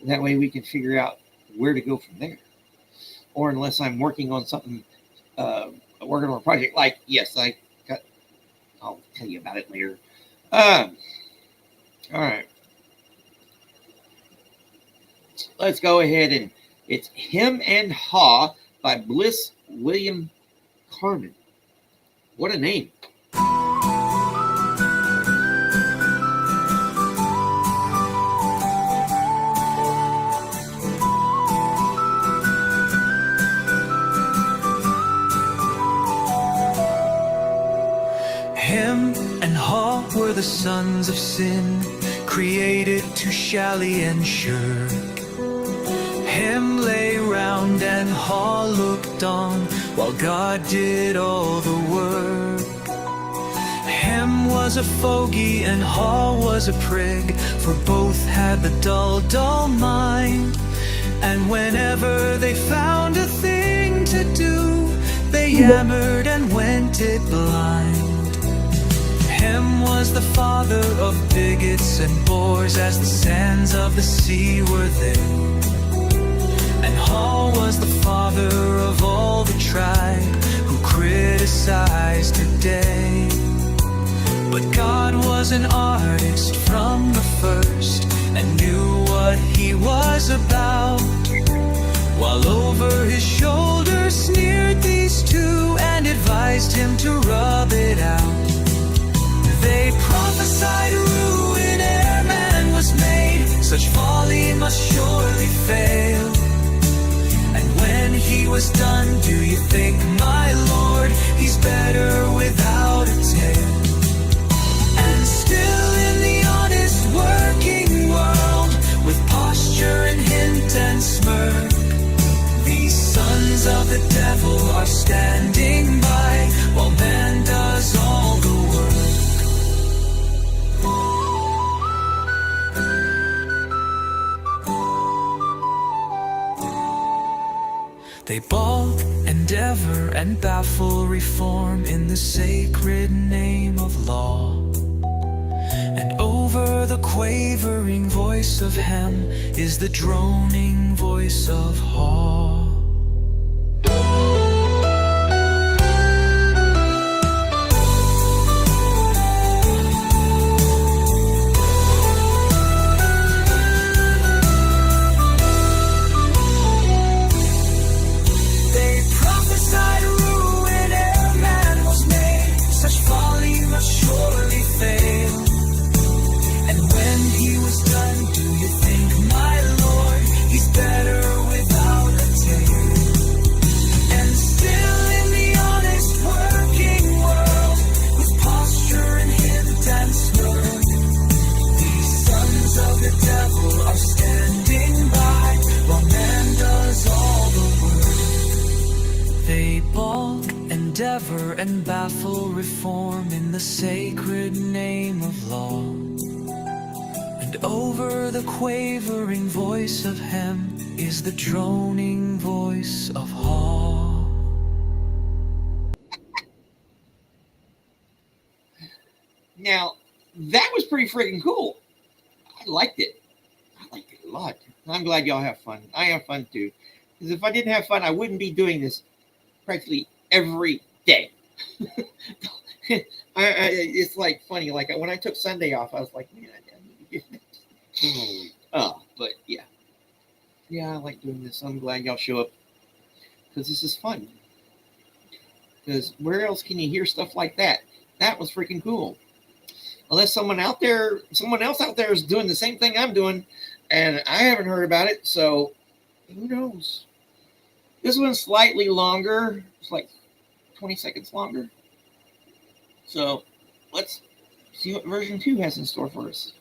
That way we can figure out where to go from there. Or unless I'm working on something, working on a project like, yes, I'll tell you about it later. All right. Let's go ahead and it's Him and Haw by Bliss William Carmen. What a name. Him and Haw were the sons of sin, created to shally and shirk. Him lay round and Haw looked on, while God did all the work. Him was a fogey and Haw was a prig, for both had the dull mind. And whenever they found a thing to do, they yammered and went it blind. Him was the father of bigots and bores, as the sands of the sea were there. And Haw was the father of all the tribe who criticized today. But God was an artist from the first and knew what he was about, while over his shoulder sneered these two and advised him to rub it out. They prophesied ruin ere man was made, such folly must surely fail. And when he was done, do you think, my Lord, he's better without a tail? And still in the honest working world, with posture and hint and smirk, these sons of the devil are standing by, while man does all the work. They balk, endeavor, and baffle reform in the sacred name of law. And over the quavering voice of Hem is the droning voice of Haw. Endeavor and baffle reform in the sacred name of law. And over the quavering voice of Hem is the droning voice of Haw. Now, that was pretty freaking cool. I liked it. I liked it a lot. I'm glad y'all have fun. I have fun too. Because if I didn't have fun, I wouldn't be doing this practically every day. It's like funny. Like when I took Sunday off, I was like, man, I need to do this. But yeah, I like doing this. I'm glad y'all show up because this is fun. Because where else can you hear stuff like that? That was freaking cool. Unless someone else out there is doing the same thing I'm doing, and I haven't heard about it. So who knows? This one's slightly longer. It's like 20 seconds longer. So let's see what version 2 has in store for us.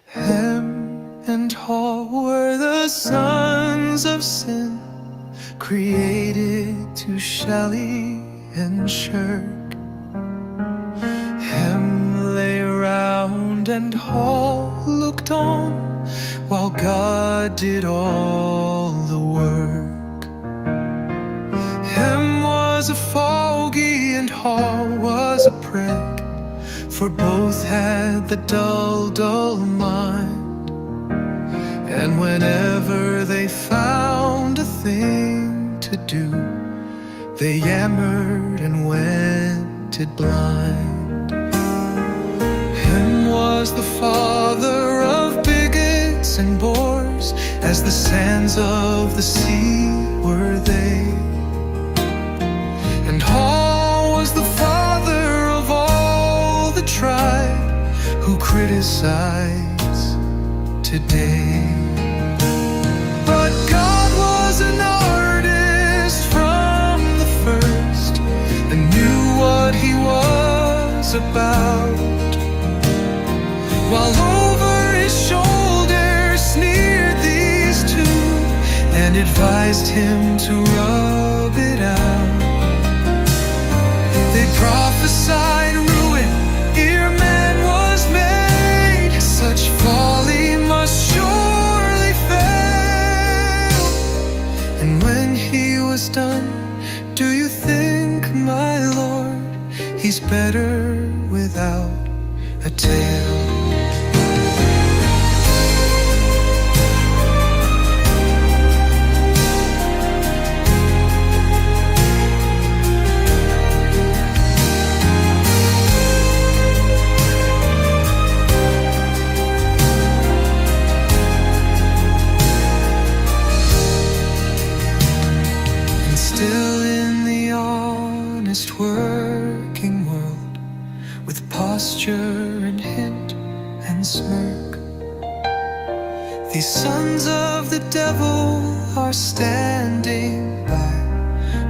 Hem and Haw were the sons of sin, created to shally and shirk. Hem lay around and Haw looked on, while God did all the work. Hem was a foggy and Haw was a prick, for both had the dull, dull mind. And whenever they found a thing to do, they yammered and went it blind. Him was the father of bigots and bores, as the sands of the sea were they. And Haw was the father of all the tribe who criticize today. But God was an artist from the first, and knew what he was about, while over his shoulder sneered these two, and advised him to rub it out. They prophesied ruin ere man was made, such folly must surely fail. And when he was done, do you think, my Lord, he's better without a tail? Still in the honest working world, with posture and hint and smirk, these sons of the devil are standing by,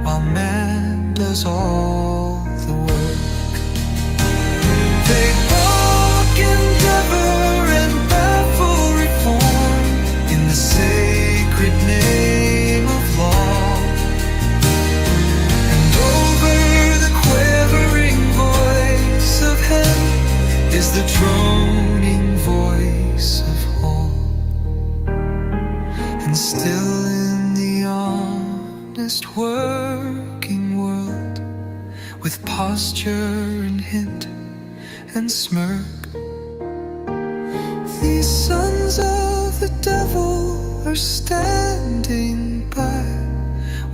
while man does all the work. They balk, endeavor, and baffle reform in the sacred name of law. Is the droning voice of all. And still in the honest working world, with posture and hint and smirk, these sons of the devil are standing by,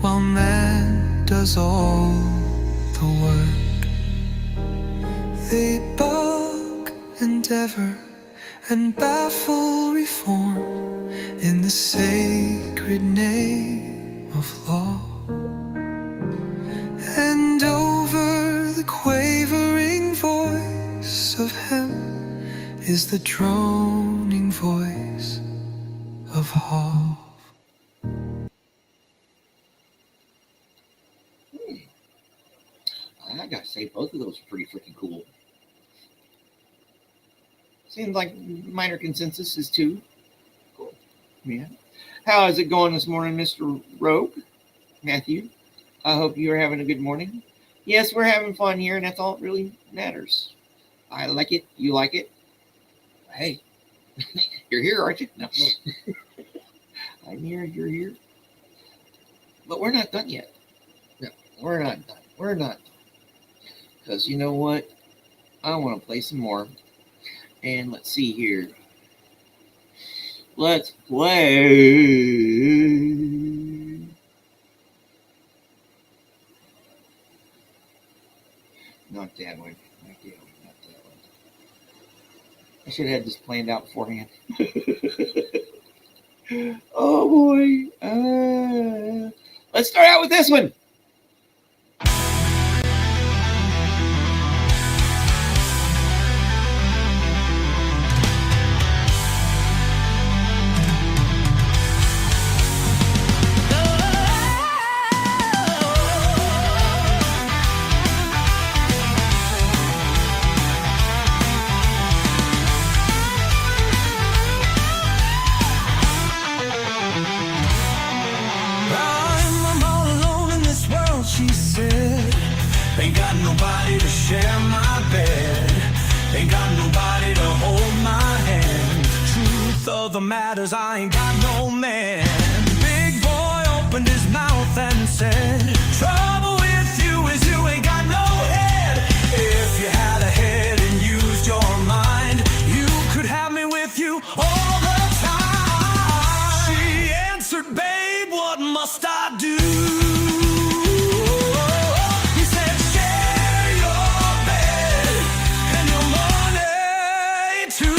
while man does all the work. They balk, endeavor, and baffle reform in the sacred name of law. And over the quavering voice of him is the droning voice of Haw. I gotta say, both of those are pretty freaking cool. Seems like minor consensus is 2. Cool. Yeah. How is it going this morning, Mr. Rogue? Matthew? I hope you are having a good morning. Yes, we're having fun here, and that's all that really matters. I like it. You like it. Hey, you're here, aren't you? No. I'm here. You're here. But we're not done yet. No, we're not done. We're not done. Because you know what? I want to play some more. And let's see here. Let's play. Not that one. Not that one. Not that one. I should have had this planned out beforehand. Oh boy. Let's start out with this one. matters, I ain't got no man. Big boy opened his mouth and said, trouble with you is you ain't got no head. If you had a head and used your mind, you could have me with you all the time. She answered, babe, what must I do? He said, share your bed and your money too.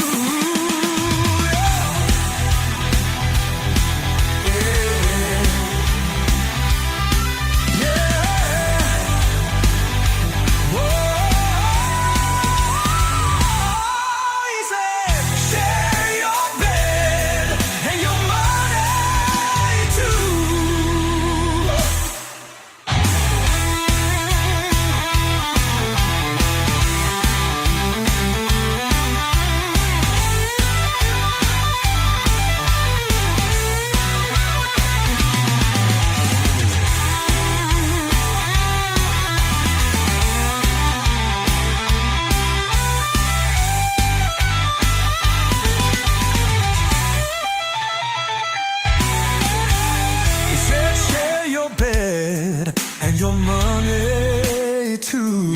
Your money too.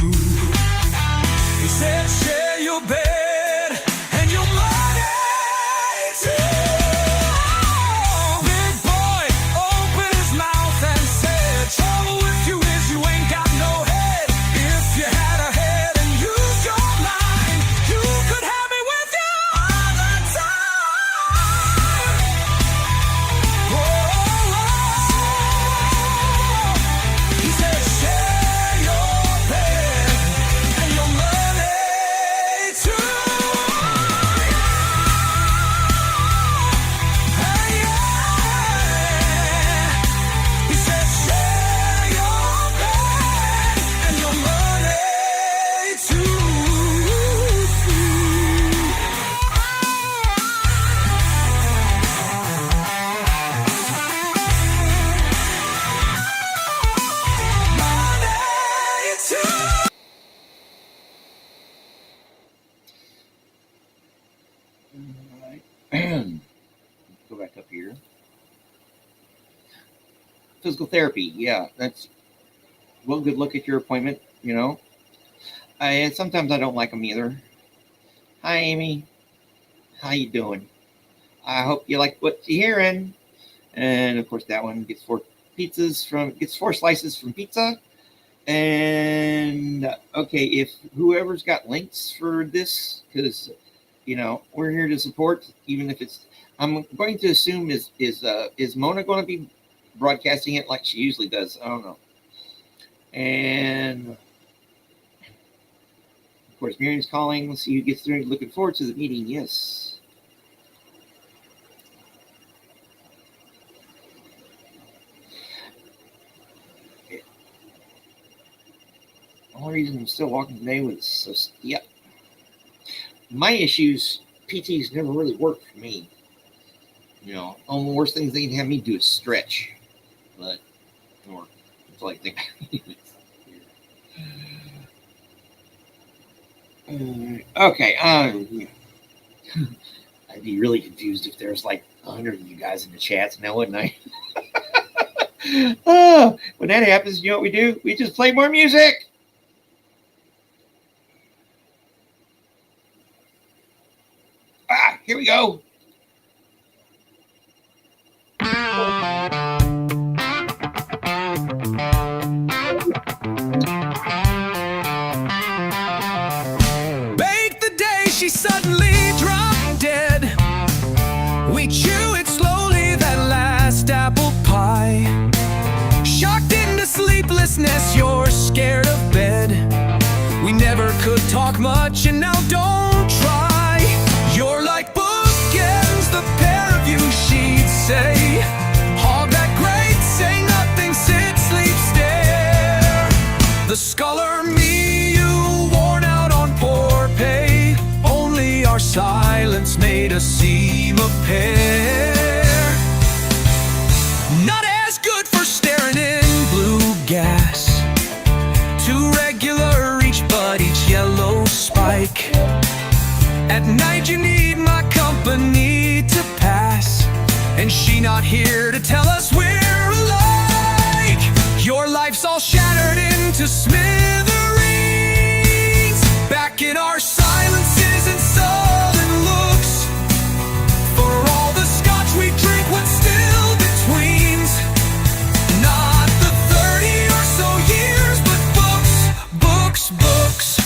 He said, share your bed and your money too. Big boy opened his mouth and said, trouble with you is you ain't got no head. If you had a head and used your mind, you could have me with you all the time. He said, share your bed and your money too. Hey, yeah. He said, share your bed and your money too. All right. Go back up here. Physical therapy. Yeah, that's well. Good look at your appointment. You know, sometimes I don't like them either. Hi, Amy. How you doing? I hope you like what you're hearing. And of course, that one gets four slices from pizza. And okay, if whoever's got links for this, because we're here to support, even if it's. I'm going to assume is Mona going to be broadcasting it like she usually does? I don't know. And of course, Miriam's calling. Let's see who gets through. Looking forward to the meeting. Yes. The only reason I'm still walking today was my issues. PTs never really worked for me. Only the worst things they can have me do is stretch, but or until I think. Okay. I'd be really confused if there's like 100 of you guys in the chats now, wouldn't I? When that happens, you know what we do? We just play more music. Here we go. Bake the day she suddenly dropped dead. We chew it slowly, that last apple pie. Shocked into sleeplessness, you're scared of bed. We never could talk much, and now don't try. You're like bookends, the pair of you, she'd say. Hog that great, say nothing, sit, sleep, stare. The scholar me, you worn out on poor pay. Only our silence made us seem a pair. Not as good for staring in blue gas. Too regular, each but each yellow spike. At night you need my company to pass. and she not here to tell us we're alike. Your life's all shattered into smithereens, back in our silences and sullen looks. For all the scotch we drink, what's still betweens? Not the 30 or so years, but books, books, books.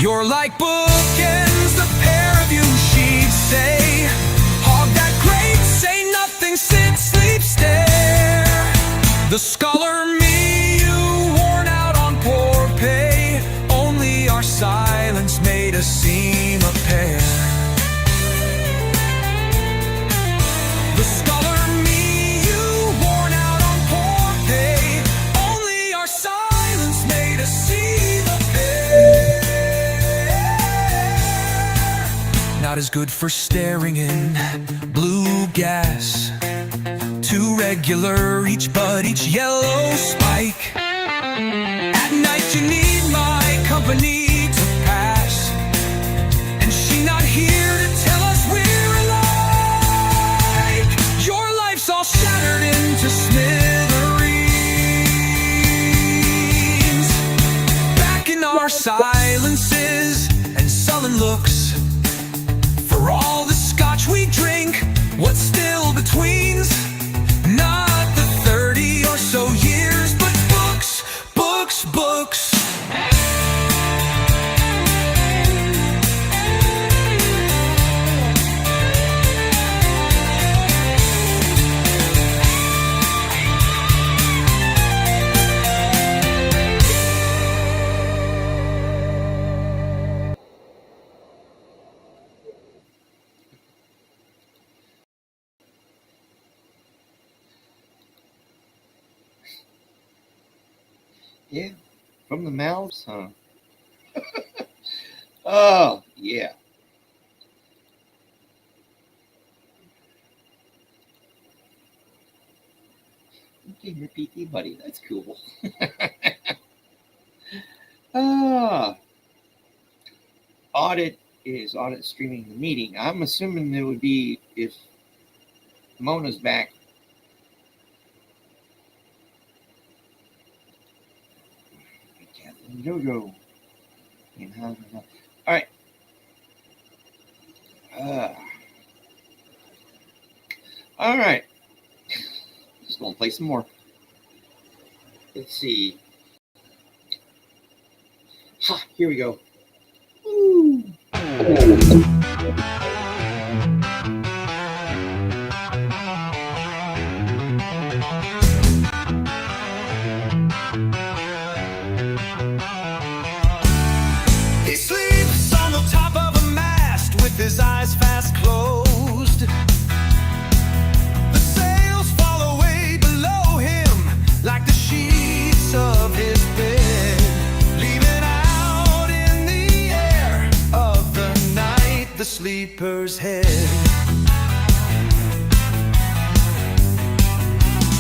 You're like bookends, the pair of you, she'd say. Hog that grate, say nothing, sit, sleep, stare. The scholar me, you worn out on poor pay. Only our silence made us seem a pair. The scholar me, you worn out on poor pay. Only our silence made us seem a pair. Not as good for staring in blue gas. Too regular, each bud, each yellow spike. At night you need my company to pass, and she not here to tell us we're alike. Your life's all shattered into smithereens, back in our silences and sullen looks. For all the scotch we drink, what's still betweens? Not the 30 or so years, but books, books, books. Yeah, from the mouths, huh? Oh, yeah. Okay, your PT buddy, that's cool. Audit is Audit streaming the meeting. I'm assuming it would be if Mona's back. Jojo. All right. All right. Just gonna play some more. Let's see. Ha! Here we go. Woo. His eyes fast closed, the sails fall away below him like the sheets of his bed, leaving out in the air of the night the sleeper's head.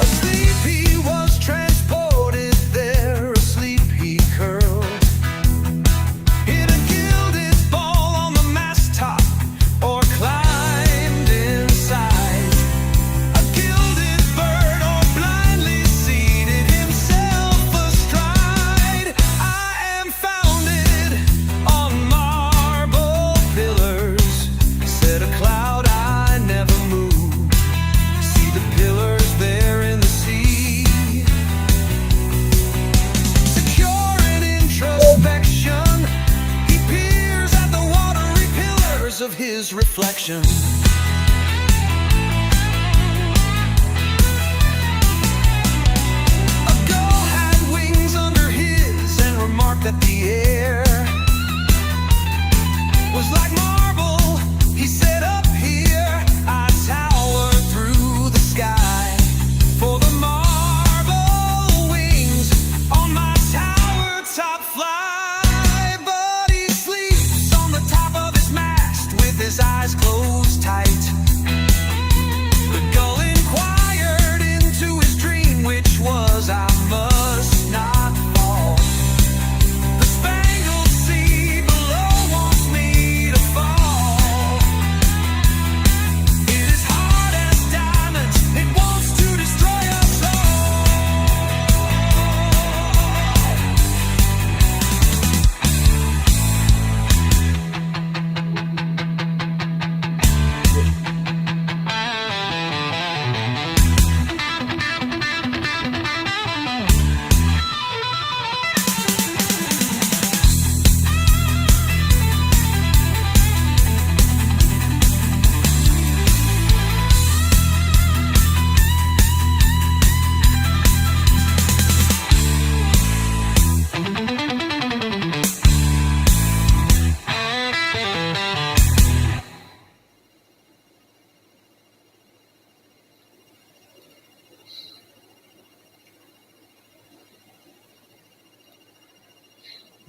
Asleep he was transported there, asleep he curled. Of his reflection, a gull had wings under his and remarked that the air was like marble. He said, up here I tower through the sky, for the marble wings on my tower top fly. But he sleeps on the top of his mast with his eyes closed tight.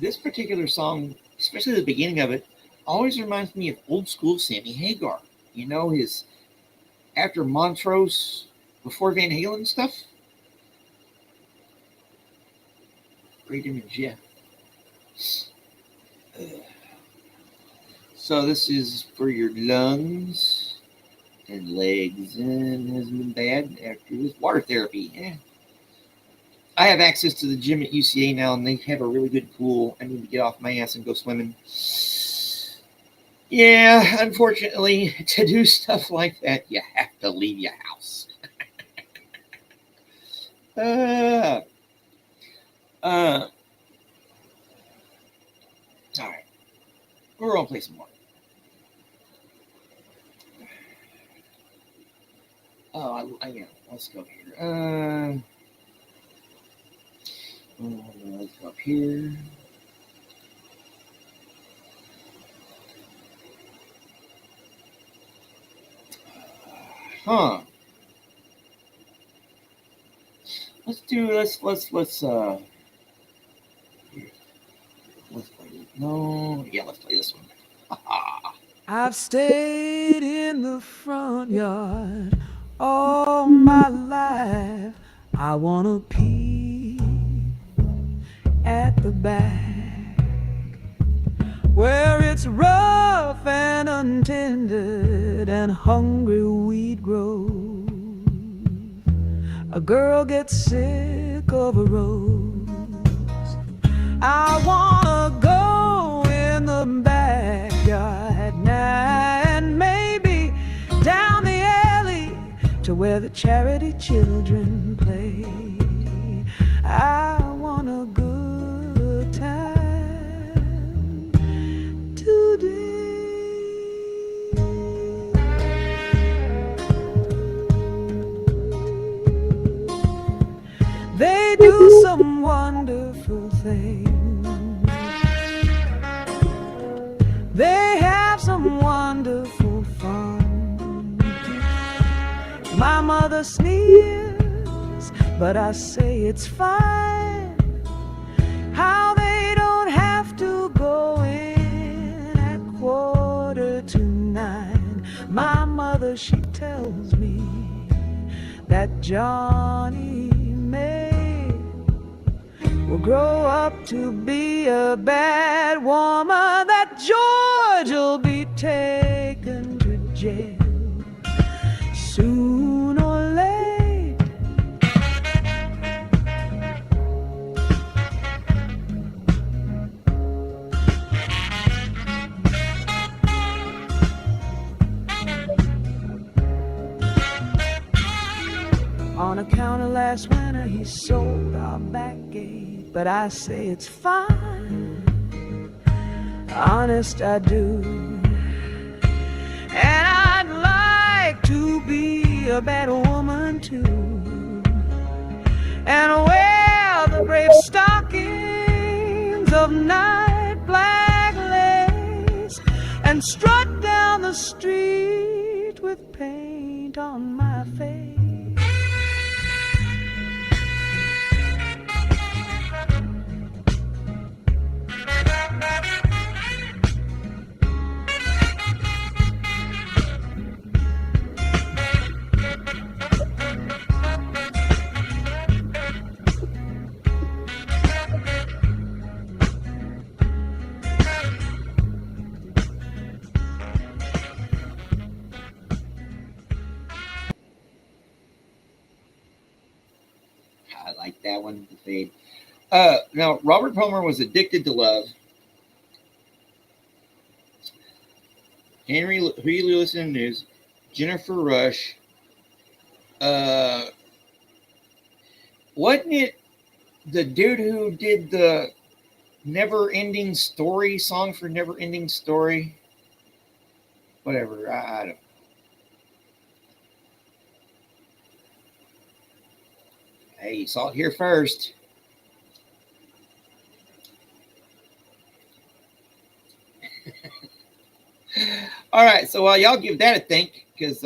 this particular song, especially the beginning of it, always reminds me of old school Sammy Hagar. You know, his after Montrose, before Van Halen stuff. Great image, yeah. So this is for your lungs and legs, and hasn't been bad after this water therapy. Yeah. I have access to the gym at UCA now, and they have a really good pool. I need to get off my ass and go swimming. Yeah, unfortunately, to do stuff like that, you have to leave your house. All right, we're gonna play some more. Oh, yeah. Let's go here. Let's go up here. Huh. Let's play no, yeah, let's play this one. I've stayed in the front yard all my life. I wanna pee at the back, where it's rough and untended and hungry weed grows. A girl gets sick of a rose. I wanna go in the backyard now, and maybe down the alley to where the charity children play. I want a good time today. They do some wonderful things. They have some wonderful fun. My mother sneers, but I say it's fine. How they don't have to go in at 8:45. My mother, she tells me that Johnny May will grow up to be a bad woman, that George will be taken to jail soon or late. On account of last winter, he sold our back gate, but I say it's fine. Honest, I do. And I'd like to be a bad woman too, and wear the brave stockings of night black lace, and strut down the street with paint on my face. I like that one, the fade. Now, Robert Palmer was addicted to love. Henry Huey Lewis in the News. Jennifer Rush. Wasn't it the dude who did the Never Ending Story song for Never Ending Story? Whatever. I don't. Hey, you saw it here first. All right, so while y'all give that a think, because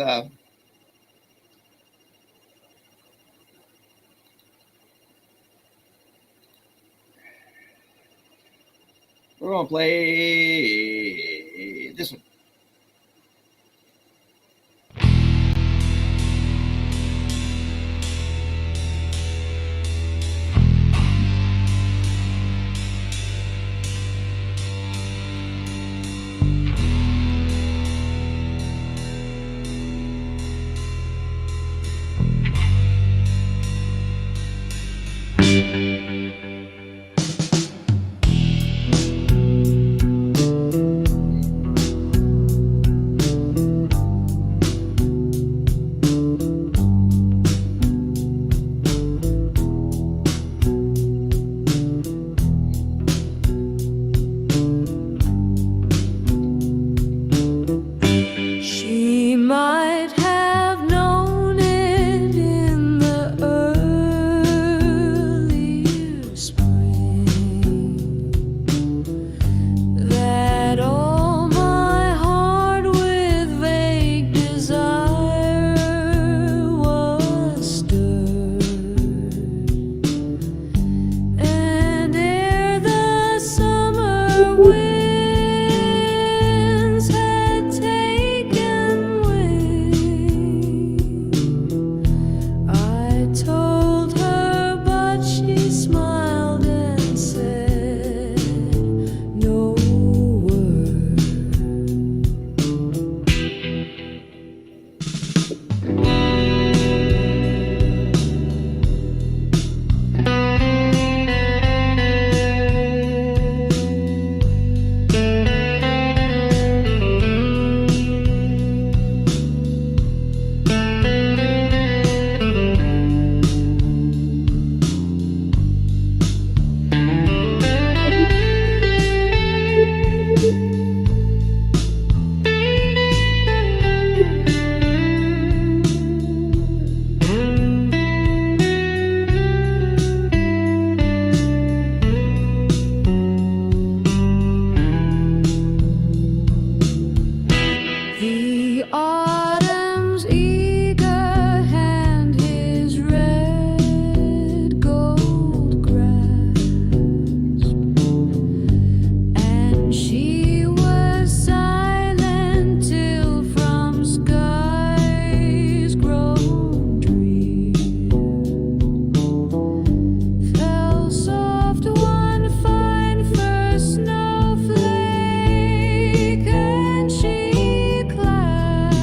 We're going to play this one. She might have known it in the early spring, that all my heart with vague desire was stirred, and ere the summer winds had taken wing, I told her, but she smiled and said no word. The autumn's eager hand, his red gold grasp, and she was silent till from skies grown drear fell soft one fine first snowflake, and she clasped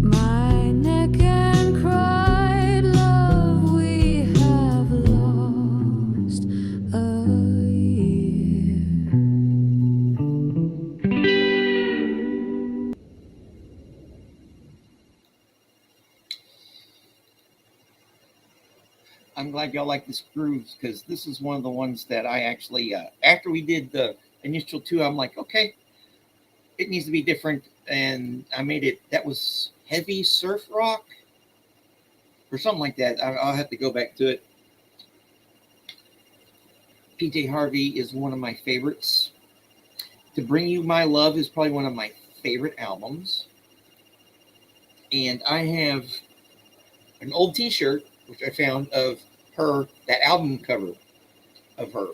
my neck and cried, "Love, we have lost a year." I'm glad y'all like this grooves, because this is one of the ones that I actually, after we did the initial two, I'm like, okay, it needs to be different. And I made it, that was heavy surf rock or something like that. I'll have to go back to it. PJ Harvey is one of my favorites. To Bring You My Love is probably one of my favorite albums. And I have an old t-shirt, which I found of her, that album cover of her,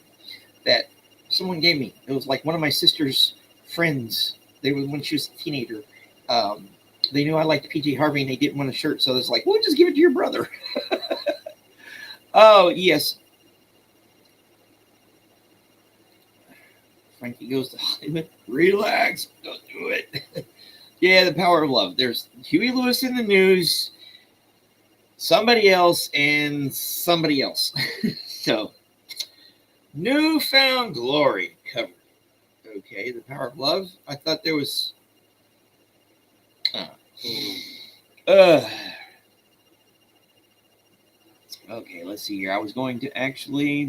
that someone gave me. It was like one of my sister's friends. They were, when she was a teenager. They knew I liked PJ Harvey and they didn't want a shirt. So it's like, well, just give it to your brother. Oh, yes. Frankie Goes to Hollywood. Relax. Don't do it. Yeah, The Power of Love. There's Huey Lewis in the News, somebody else, and somebody else. So, Newfound Glory cover. Okay, The Power of Love. I thought there was... okay, let's see here. I was going to actually...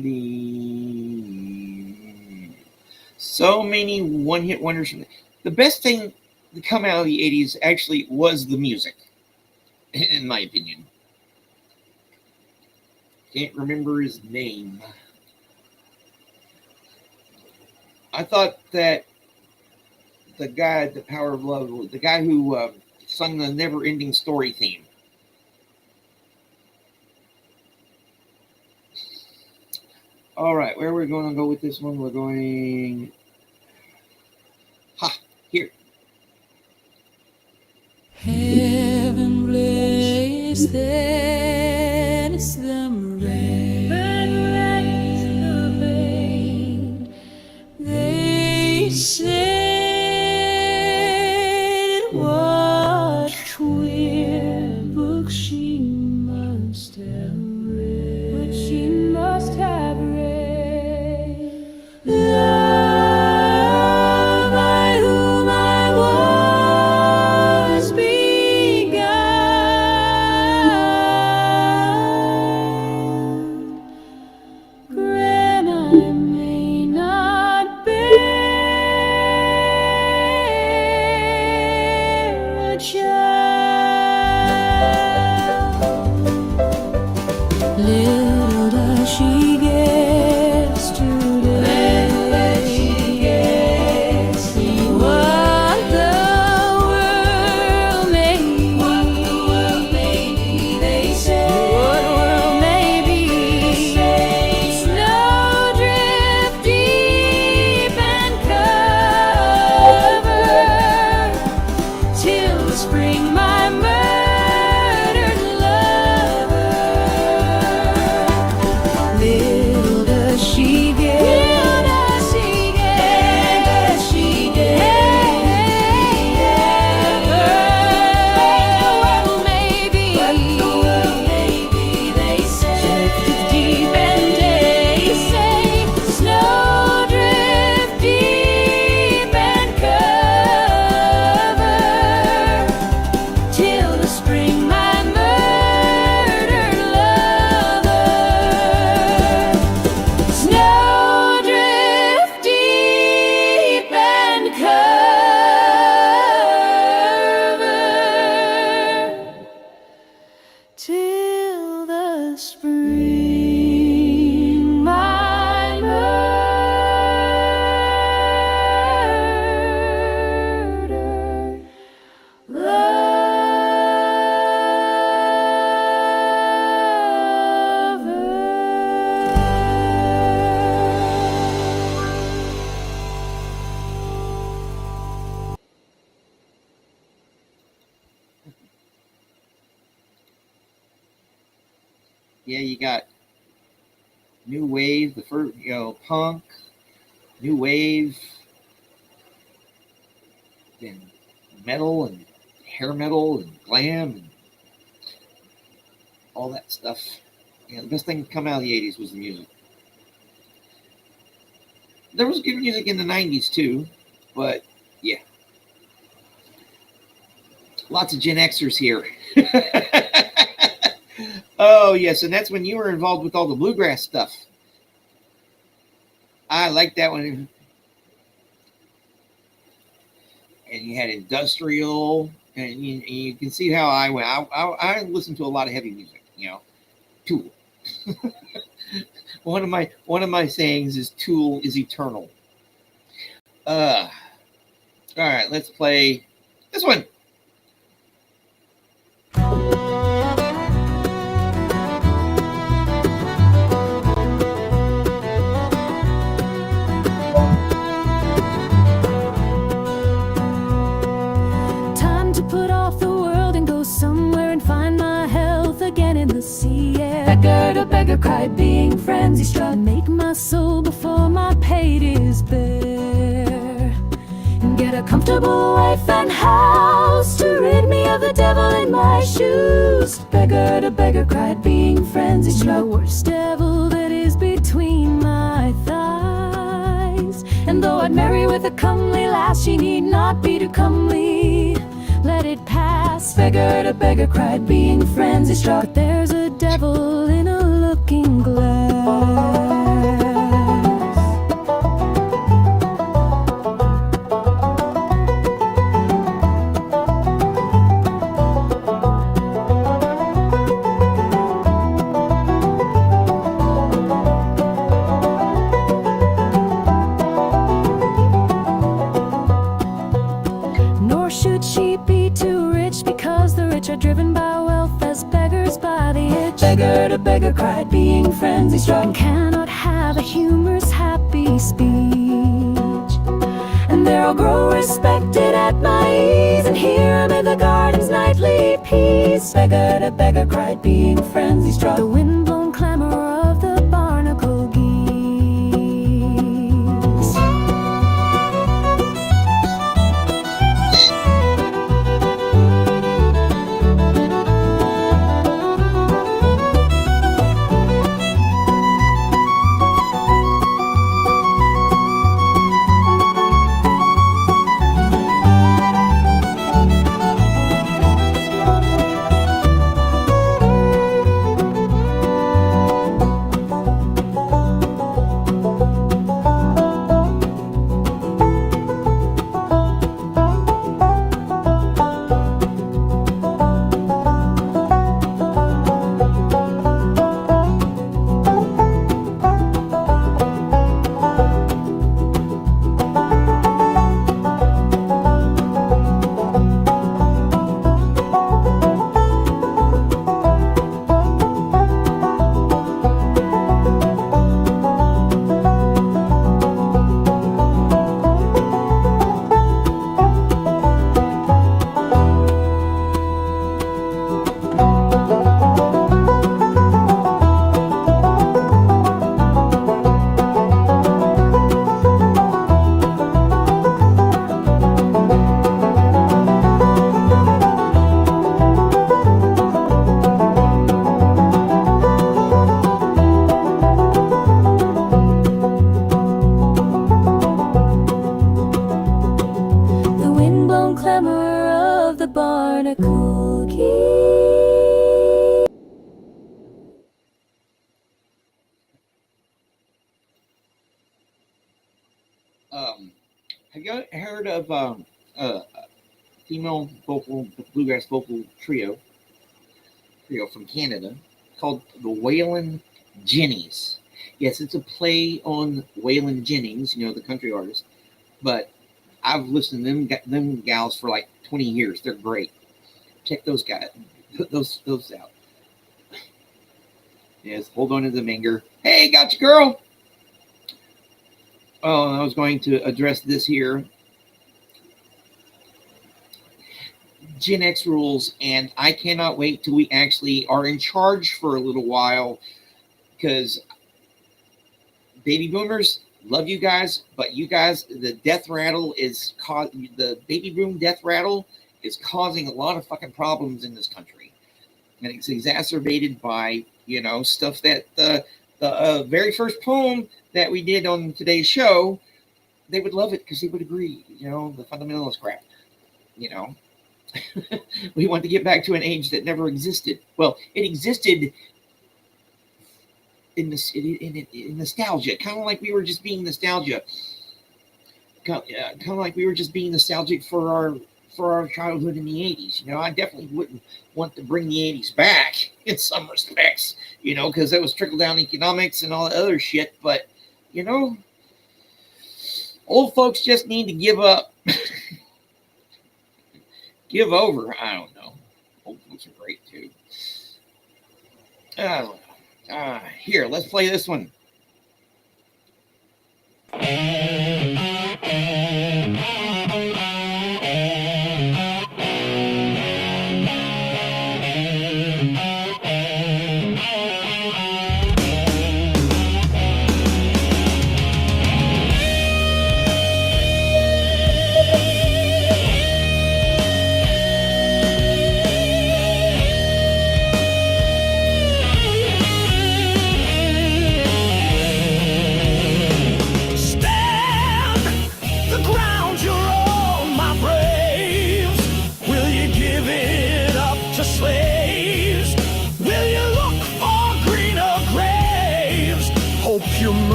So many one-hit wonders. The best thing to come out of the 80s actually was the music, in my opinion. Can't remember his name. I thought that the guy, The Power of Love, the guy who sung the Never Ending Story theme, All right, where we're going to go with this one? We're going. Here. Heaven bless that is the rain that rains the vein. They said what queer book she must have read, but she must have read. Love by whom I was begun. Grant I may not bear a child. Little does she guess today what the world may be. They say what the world may be. Snowdrift deep and cover till the spring my murdered lover. Little does she guess, what the world may be. They say deep and they say snowdrift deep and cover till the spring my murdered lover. Snowdrift deep and cover till the spring my murdered Yeah, you got new wave, the first, punk, new wave, then metal and hair metal and glam and all that stuff. Yeah, the best thing to come out of the 80s was the music. There was good music in the 90s too, but yeah. Lots of Gen Xers here. Oh, yes, and that's when you were involved with all the bluegrass stuff. I like that one. And you had industrial, and you can see how I went. I listened to a lot of heavy music, Tool. One of my sayings is Tool is eternal. All right, let's play this one. Time to put off the world and go somewhere and find my health again in the sea. Yeah. Beggar to beggar cried, being friends he struck. Make my soul before my pate is bare, and get a comfortable wife and house to rid me of the devil in my shoes. Beggar to beggar cried, being friends he struck. The worst devil that is between my thighs. And though I'd marry with a comely lass, she need not be too comely. Let it pass. Beggar to beggar cried, being friends he struck. But there's a devil in a looking glass. Nor should she be too rich, because the rich are driven by wealth as beggars by the itch. Beggar to beggar cried, being friends he struck. And cannot have a humor's happy speech. And there I'll grow respected at my ease, and here amid the garden's nightly peace. Beggar to beggar cried, being friends he struck the wind-blown clamor of the barnacle geese. Have you heard of female vocal bluegrass vocal trio from Canada called the Waylon Jennings? Yes, it's a play on Waylon Jennings, the country artist. But I've listened to them gals for like 20 years. They're great. Check those guys, those out. Yes, hold on to the finger. Hey, got you, girl. Oh, I was going to address this here. Gen X rules, and I cannot wait till we actually are in charge for a little while, because baby boomers, love you guys, but you guys, the death rattle is the baby boom death rattle is causing a lot of fucking problems in this country, and it's exacerbated by stuff that the very first poem that we did on today's show, they would love it because they would agree, the fundamentalist crap, we want to get back to an age that never existed. Well, it existed in nostalgia, kind of like we were just being nostalgia, kind of like we were just being nostalgic for our childhood in the 80s. I definitely wouldn't want to bring the 80s back in some respects, because that was trickle down economics and all the other shit. But old folks just need to give up. Give over. I don't know. Old folks are great too. I don't know. Here, let's play this one.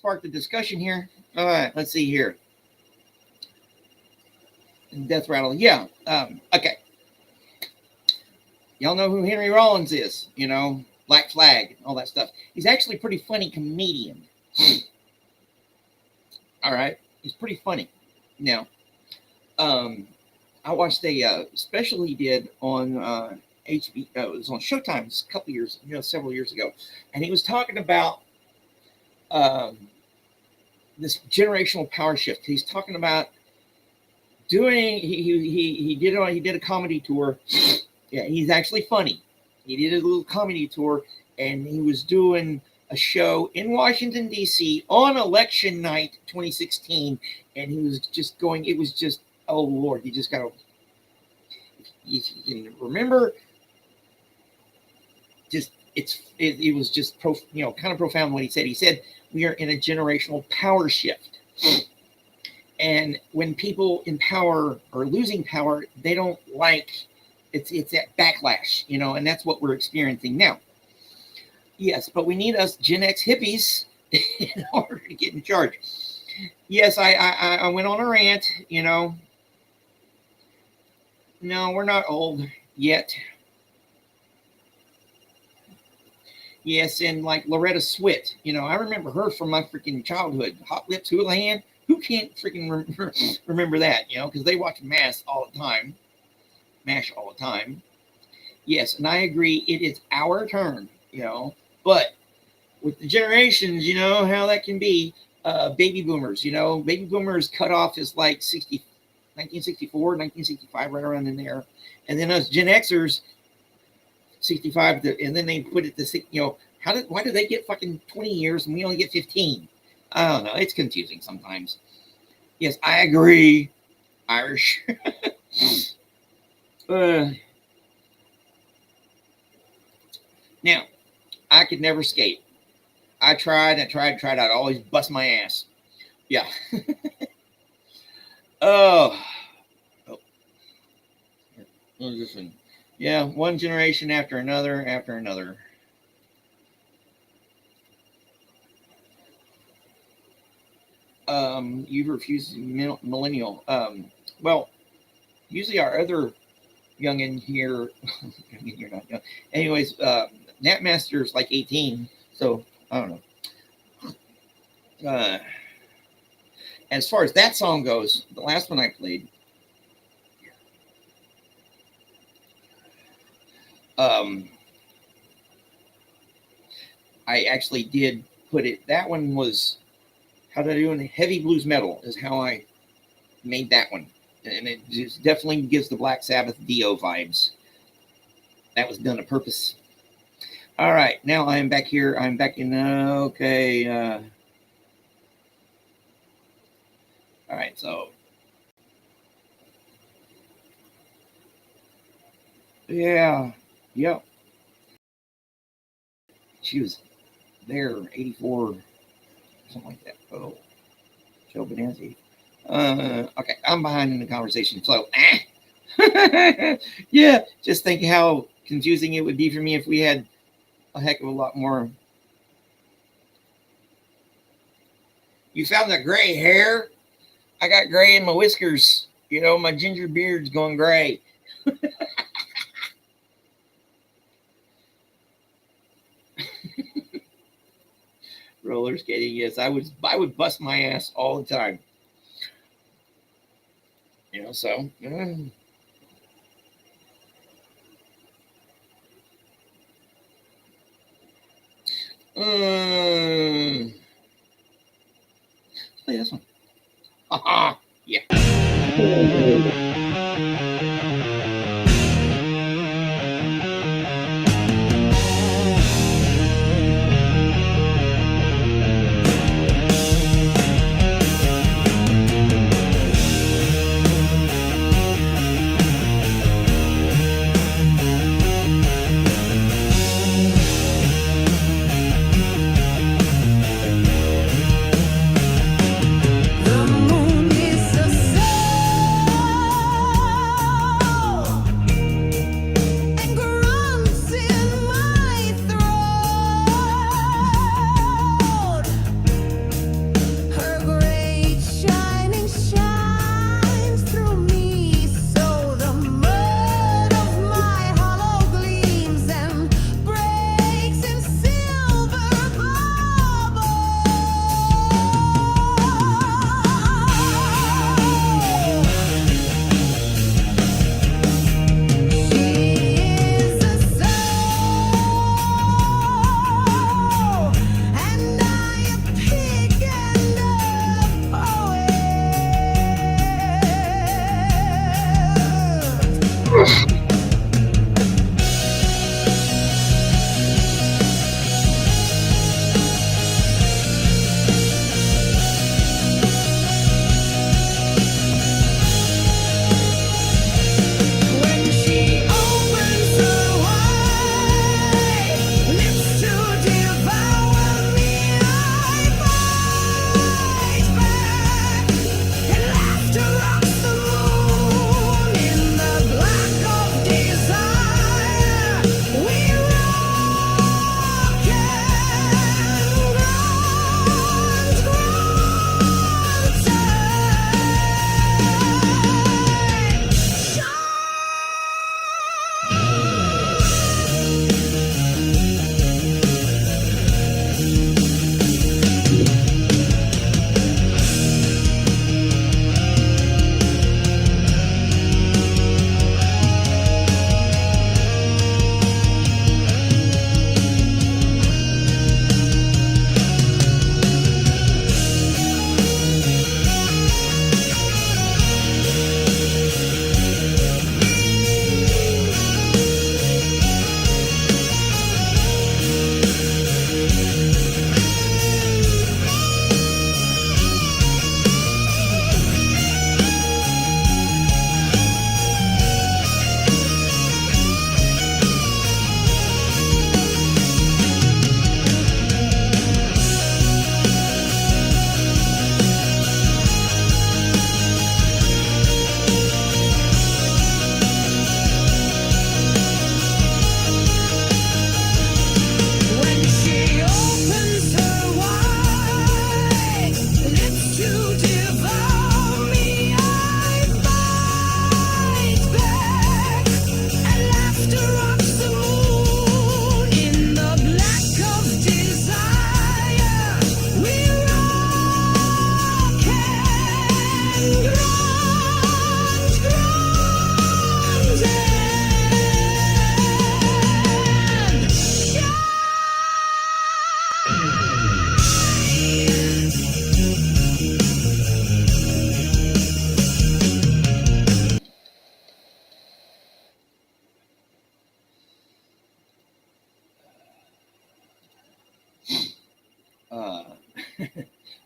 spark the discussion here. All right, let's see here. Death Rattle. Yeah. Okay. Y'all know who Henry Rollins is, you know, Black Flag, all that stuff. He's actually a pretty funny comedian. All right. He's pretty funny. Now, I watched a special he did on HBO. It was on Showtime a couple years, several years ago. And he was talking about this generational power shift. He's talking about doing, he did a comedy tour. Yeah, he's actually funny. He did a little comedy tour, and he was doing a show in Washington, D.C. on election night 2016, and he was just going, it was just, oh, Lord, you just got to, if you can remember, just, it was just, kind of profound what he said. He said, we are in a generational power shift. And when people in power are losing power, they don't like, it's that backlash, and that's what we're experiencing now. Yes, but we need us Gen X hippies in order to get in charge. Yes, I went on a rant, No, we're not old yet. Yes, and like Loretta Swit, I remember her from my freaking childhood. Hot Lips Houlihan. Who can't freaking remember that, because they watch MASH all the time. Yes, and I agree, it is our turn, but with the generations, how that can be. Baby boomers, baby boomers cut off is like 1964, 1965, right around in there. And then us Gen Xers, 65, and then they put it to, why do they get fucking 20 years and we only get 15? I don't know. It's confusing sometimes. Yes, I agree. Irish. Now, I could never skate. I tried. I'd always bust my ass. Yeah. Oh. What was this one? Yeah, one generation after another. You refuse millennial. Well, usually our other youngin here, you're not young. Anyways, Natmaster's like 18, so I don't know. As far as that song goes, the last one I played, I actually did put it. That one was how to do in heavy blues metal is how I made that one, and it just definitely gives the Black Sabbath Dio vibes. That was done on purpose. All right, now I am back here. I'm back in. Okay. All right, so yeah, yep. She was there, 84, something like that. Oh, Joe Benazzi. Okay, I'm behind in the conversation. So, yeah, just think how confusing it would be for me if we had a heck of a lot more. You found the gray hair? I got gray in my whiskers. My ginger beard's going gray. Roller skating, yes, I would bust my ass all the time. So. Play this one. Yeah. The moon is a sun.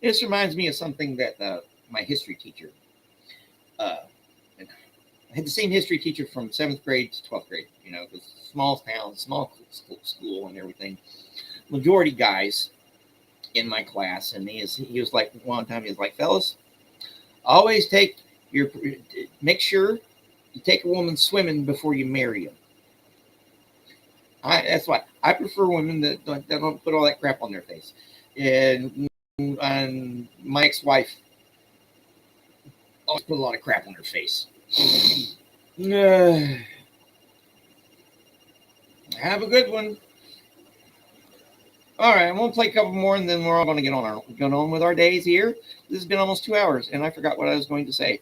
This reminds me of something that my history teacher. Uh, I had the same history teacher from 7th grade to 12th grade. You know, because small town, small school, and everything. Majority guys in my class, and he was like one time he was like, fellas, always make sure you take a woman swimming before you marry them. That's why I prefer women that don't put all that crap on their face. And my ex-wife always put a lot of crap on her face. Have a good one. All right, I'm gonna play a couple more, and then we're all gonna get on with our days here. This has been almost 2 hours, and I forgot what I was going to say.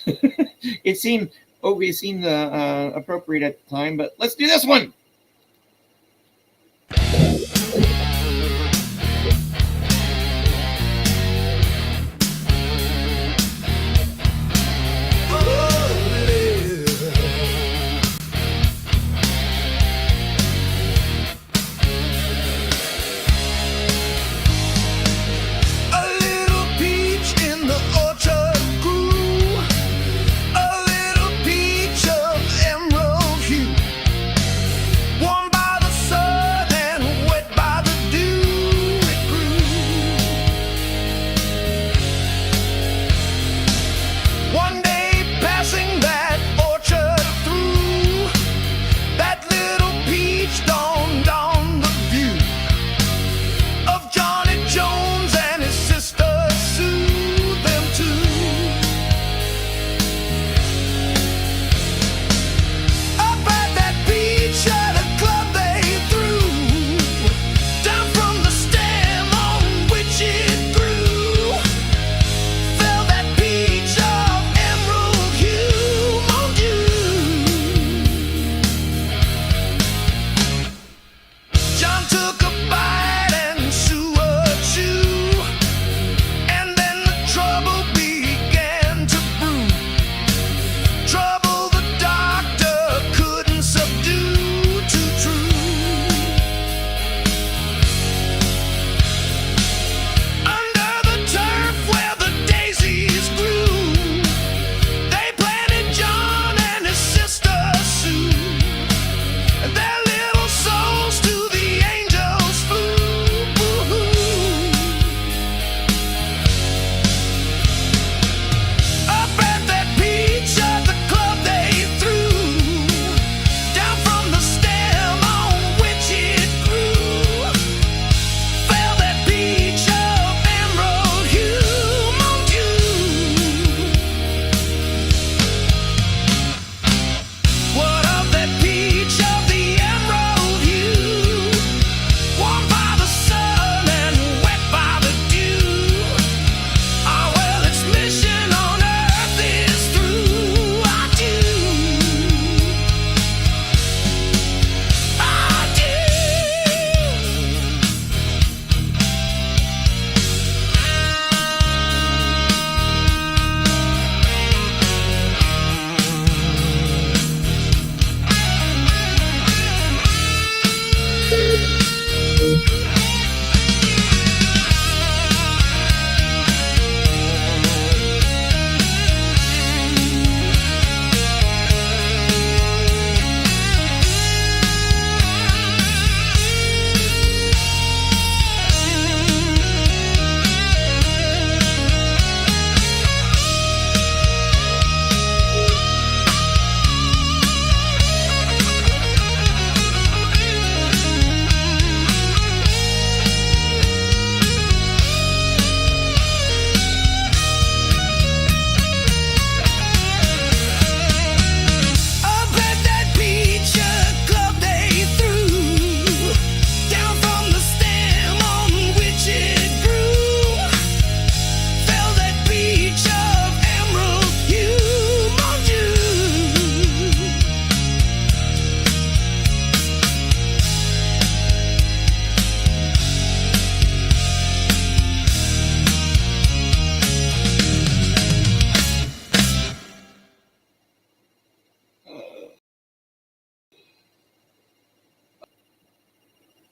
It seemed appropriate at the time, but let's do this one.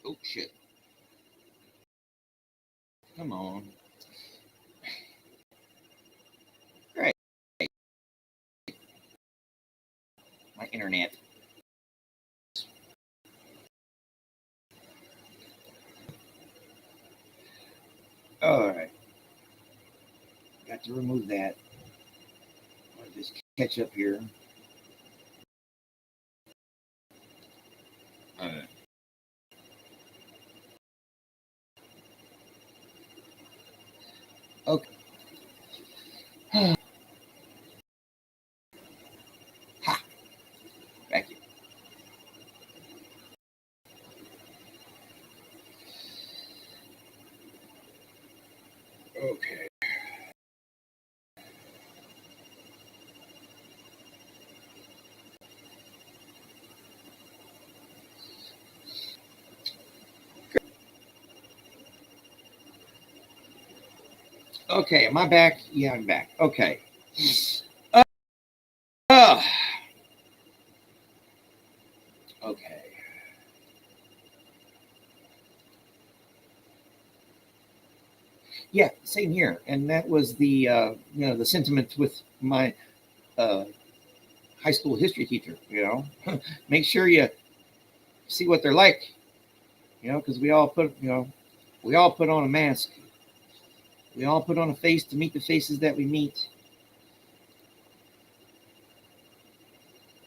Oh shit! Come on. my internet. All right. Got to remove that. I'll just catch up here. All right. Okay. Ha! Back here. Okay. Okay, am I back? Yeah, I'm back. Okay. Uh, okay. Yeah, same here. And that was the the sentiment with my high school history teacher. Make sure you see what they're like. Because we all put on a mask. We all put on a face to meet the faces that we meet.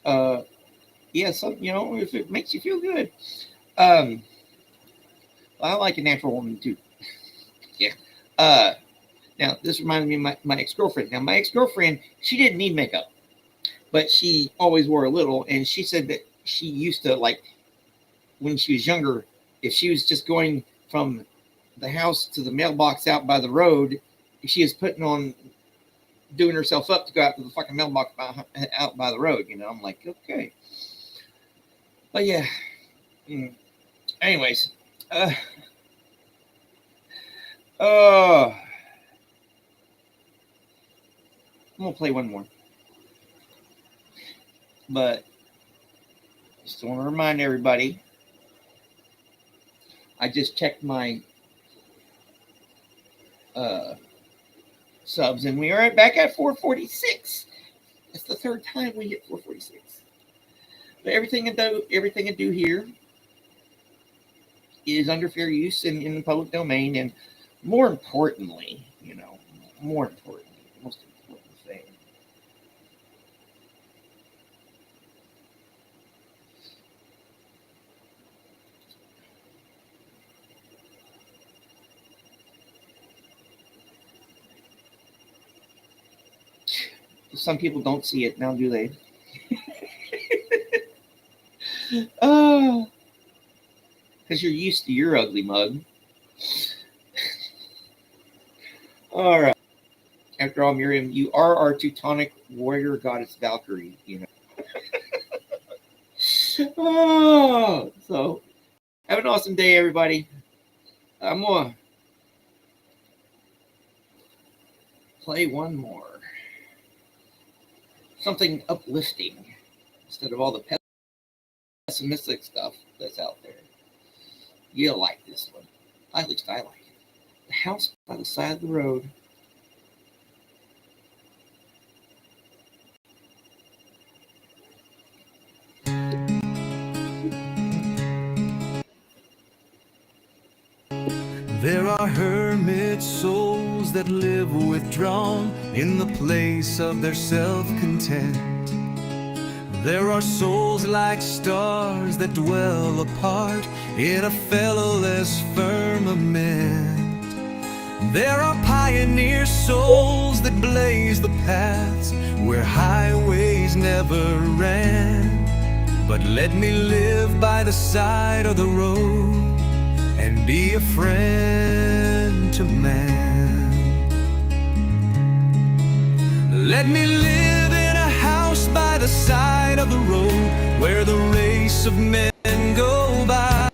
Yeah, so if it makes you feel good. I like a natural woman too. Yeah. Now this reminded me of my ex-girlfriend. Now my ex-girlfriend, she didn't need makeup, but she always wore a little, and she said that she used to, like, when she was younger, if she was just going from the house to the mailbox out by the road, she was doing herself up to go out to the fucking mailbox out by the road. I'm like, okay. But yeah. Anyways. I'm going to play one more. But just want to remind everybody, I just checked my subs, and we are back at 446. That's the third time we hit 446. But everything I do here is under fair use and in the public domain, and more importantly, the most important thing. Some people don't see it now, do they? Because you're used to your ugly mug. All right. After all, Miriam, you are our Teutonic warrior goddess Valkyrie, So have an awesome day, everybody. I'm going to play one more. Something uplifting instead of all the pessimistic stuff that's out there. You'll like this one. At least I like it. The house by the side of the road. There are hermit souls that live withdrawn in the place of their self-content. There are souls like stars that dwell apart in a fellowless firmament. There are pioneer souls that blaze the paths where highways never ran. But let me live by the side of the road and be a friend to man. Let me live in a house by the side of the road where the race of men go by.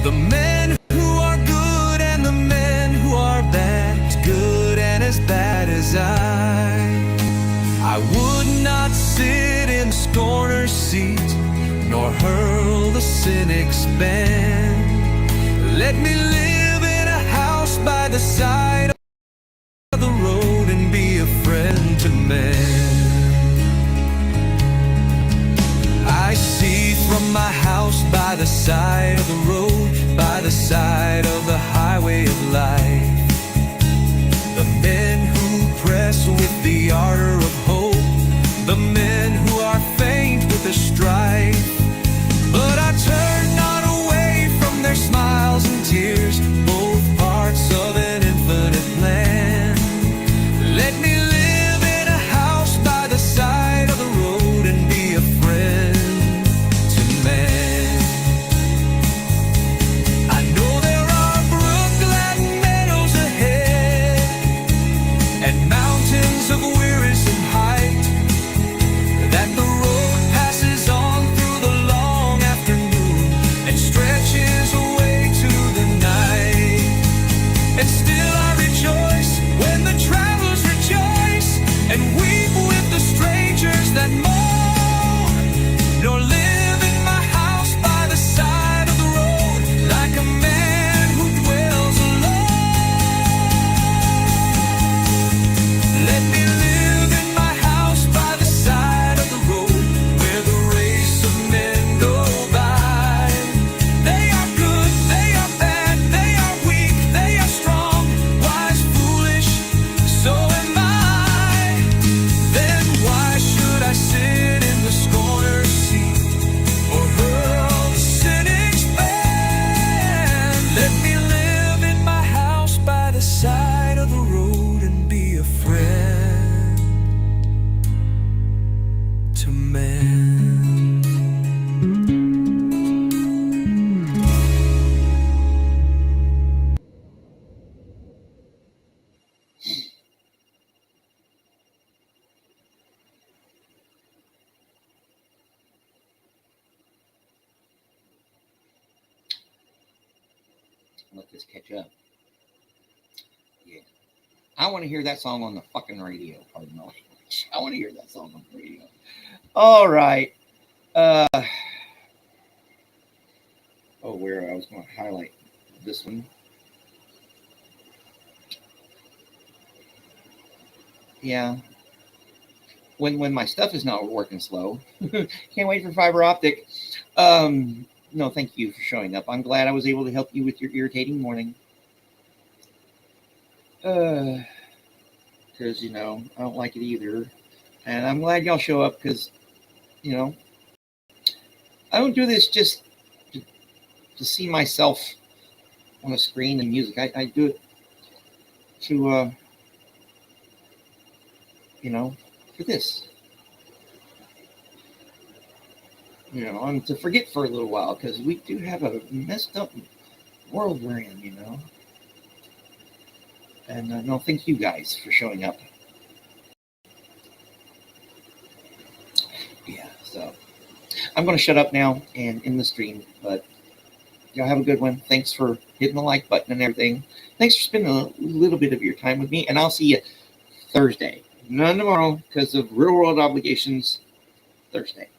The men who are good and the men who are bad, as good and as bad as I would not sit in the scorner's seat, nor hurl the cynic's ban. Let me live in a house by the side of the road and be a friend to man. that mow, nor live in my house by the side of the road, like a man who dwells alone. Let me live in my house by the side of the road, where the race of men go by. They are good, they are bad, they are weak, they are strong, wise, foolish, so am I. Then why should I sit in the scorner's seat, or hurl the cynic's ban? Let me live in my house by the side of the road and be a friend to man. Let this catch up. Yeah. I want to hear that song on the fucking radio. Pardon my language. I want to hear that song on the radio. All right. Oh, where I was going to highlight this one. Yeah. When my stuff is not working slow. Can't wait for fiber optic. No, thank you for showing up. I'm glad I was able to help you with your irritating morning. Because, you know, I don't like it either. And I'm glad y'all show up because, you know, I don't do this just to see myself on a screen and music. I do it to, you know, for this. You know, and to forget for a little while, because we do have a messed up world we're in, you know. And no, thank you guys for showing up. Yeah, so I'm going to shut up now and end the stream, but y'all have a good one. Thanks for hitting the like button and everything. Thanks for spending a little bit of your time with me, and I'll see you Thursday. None tomorrow because of real world obligations. Thursday.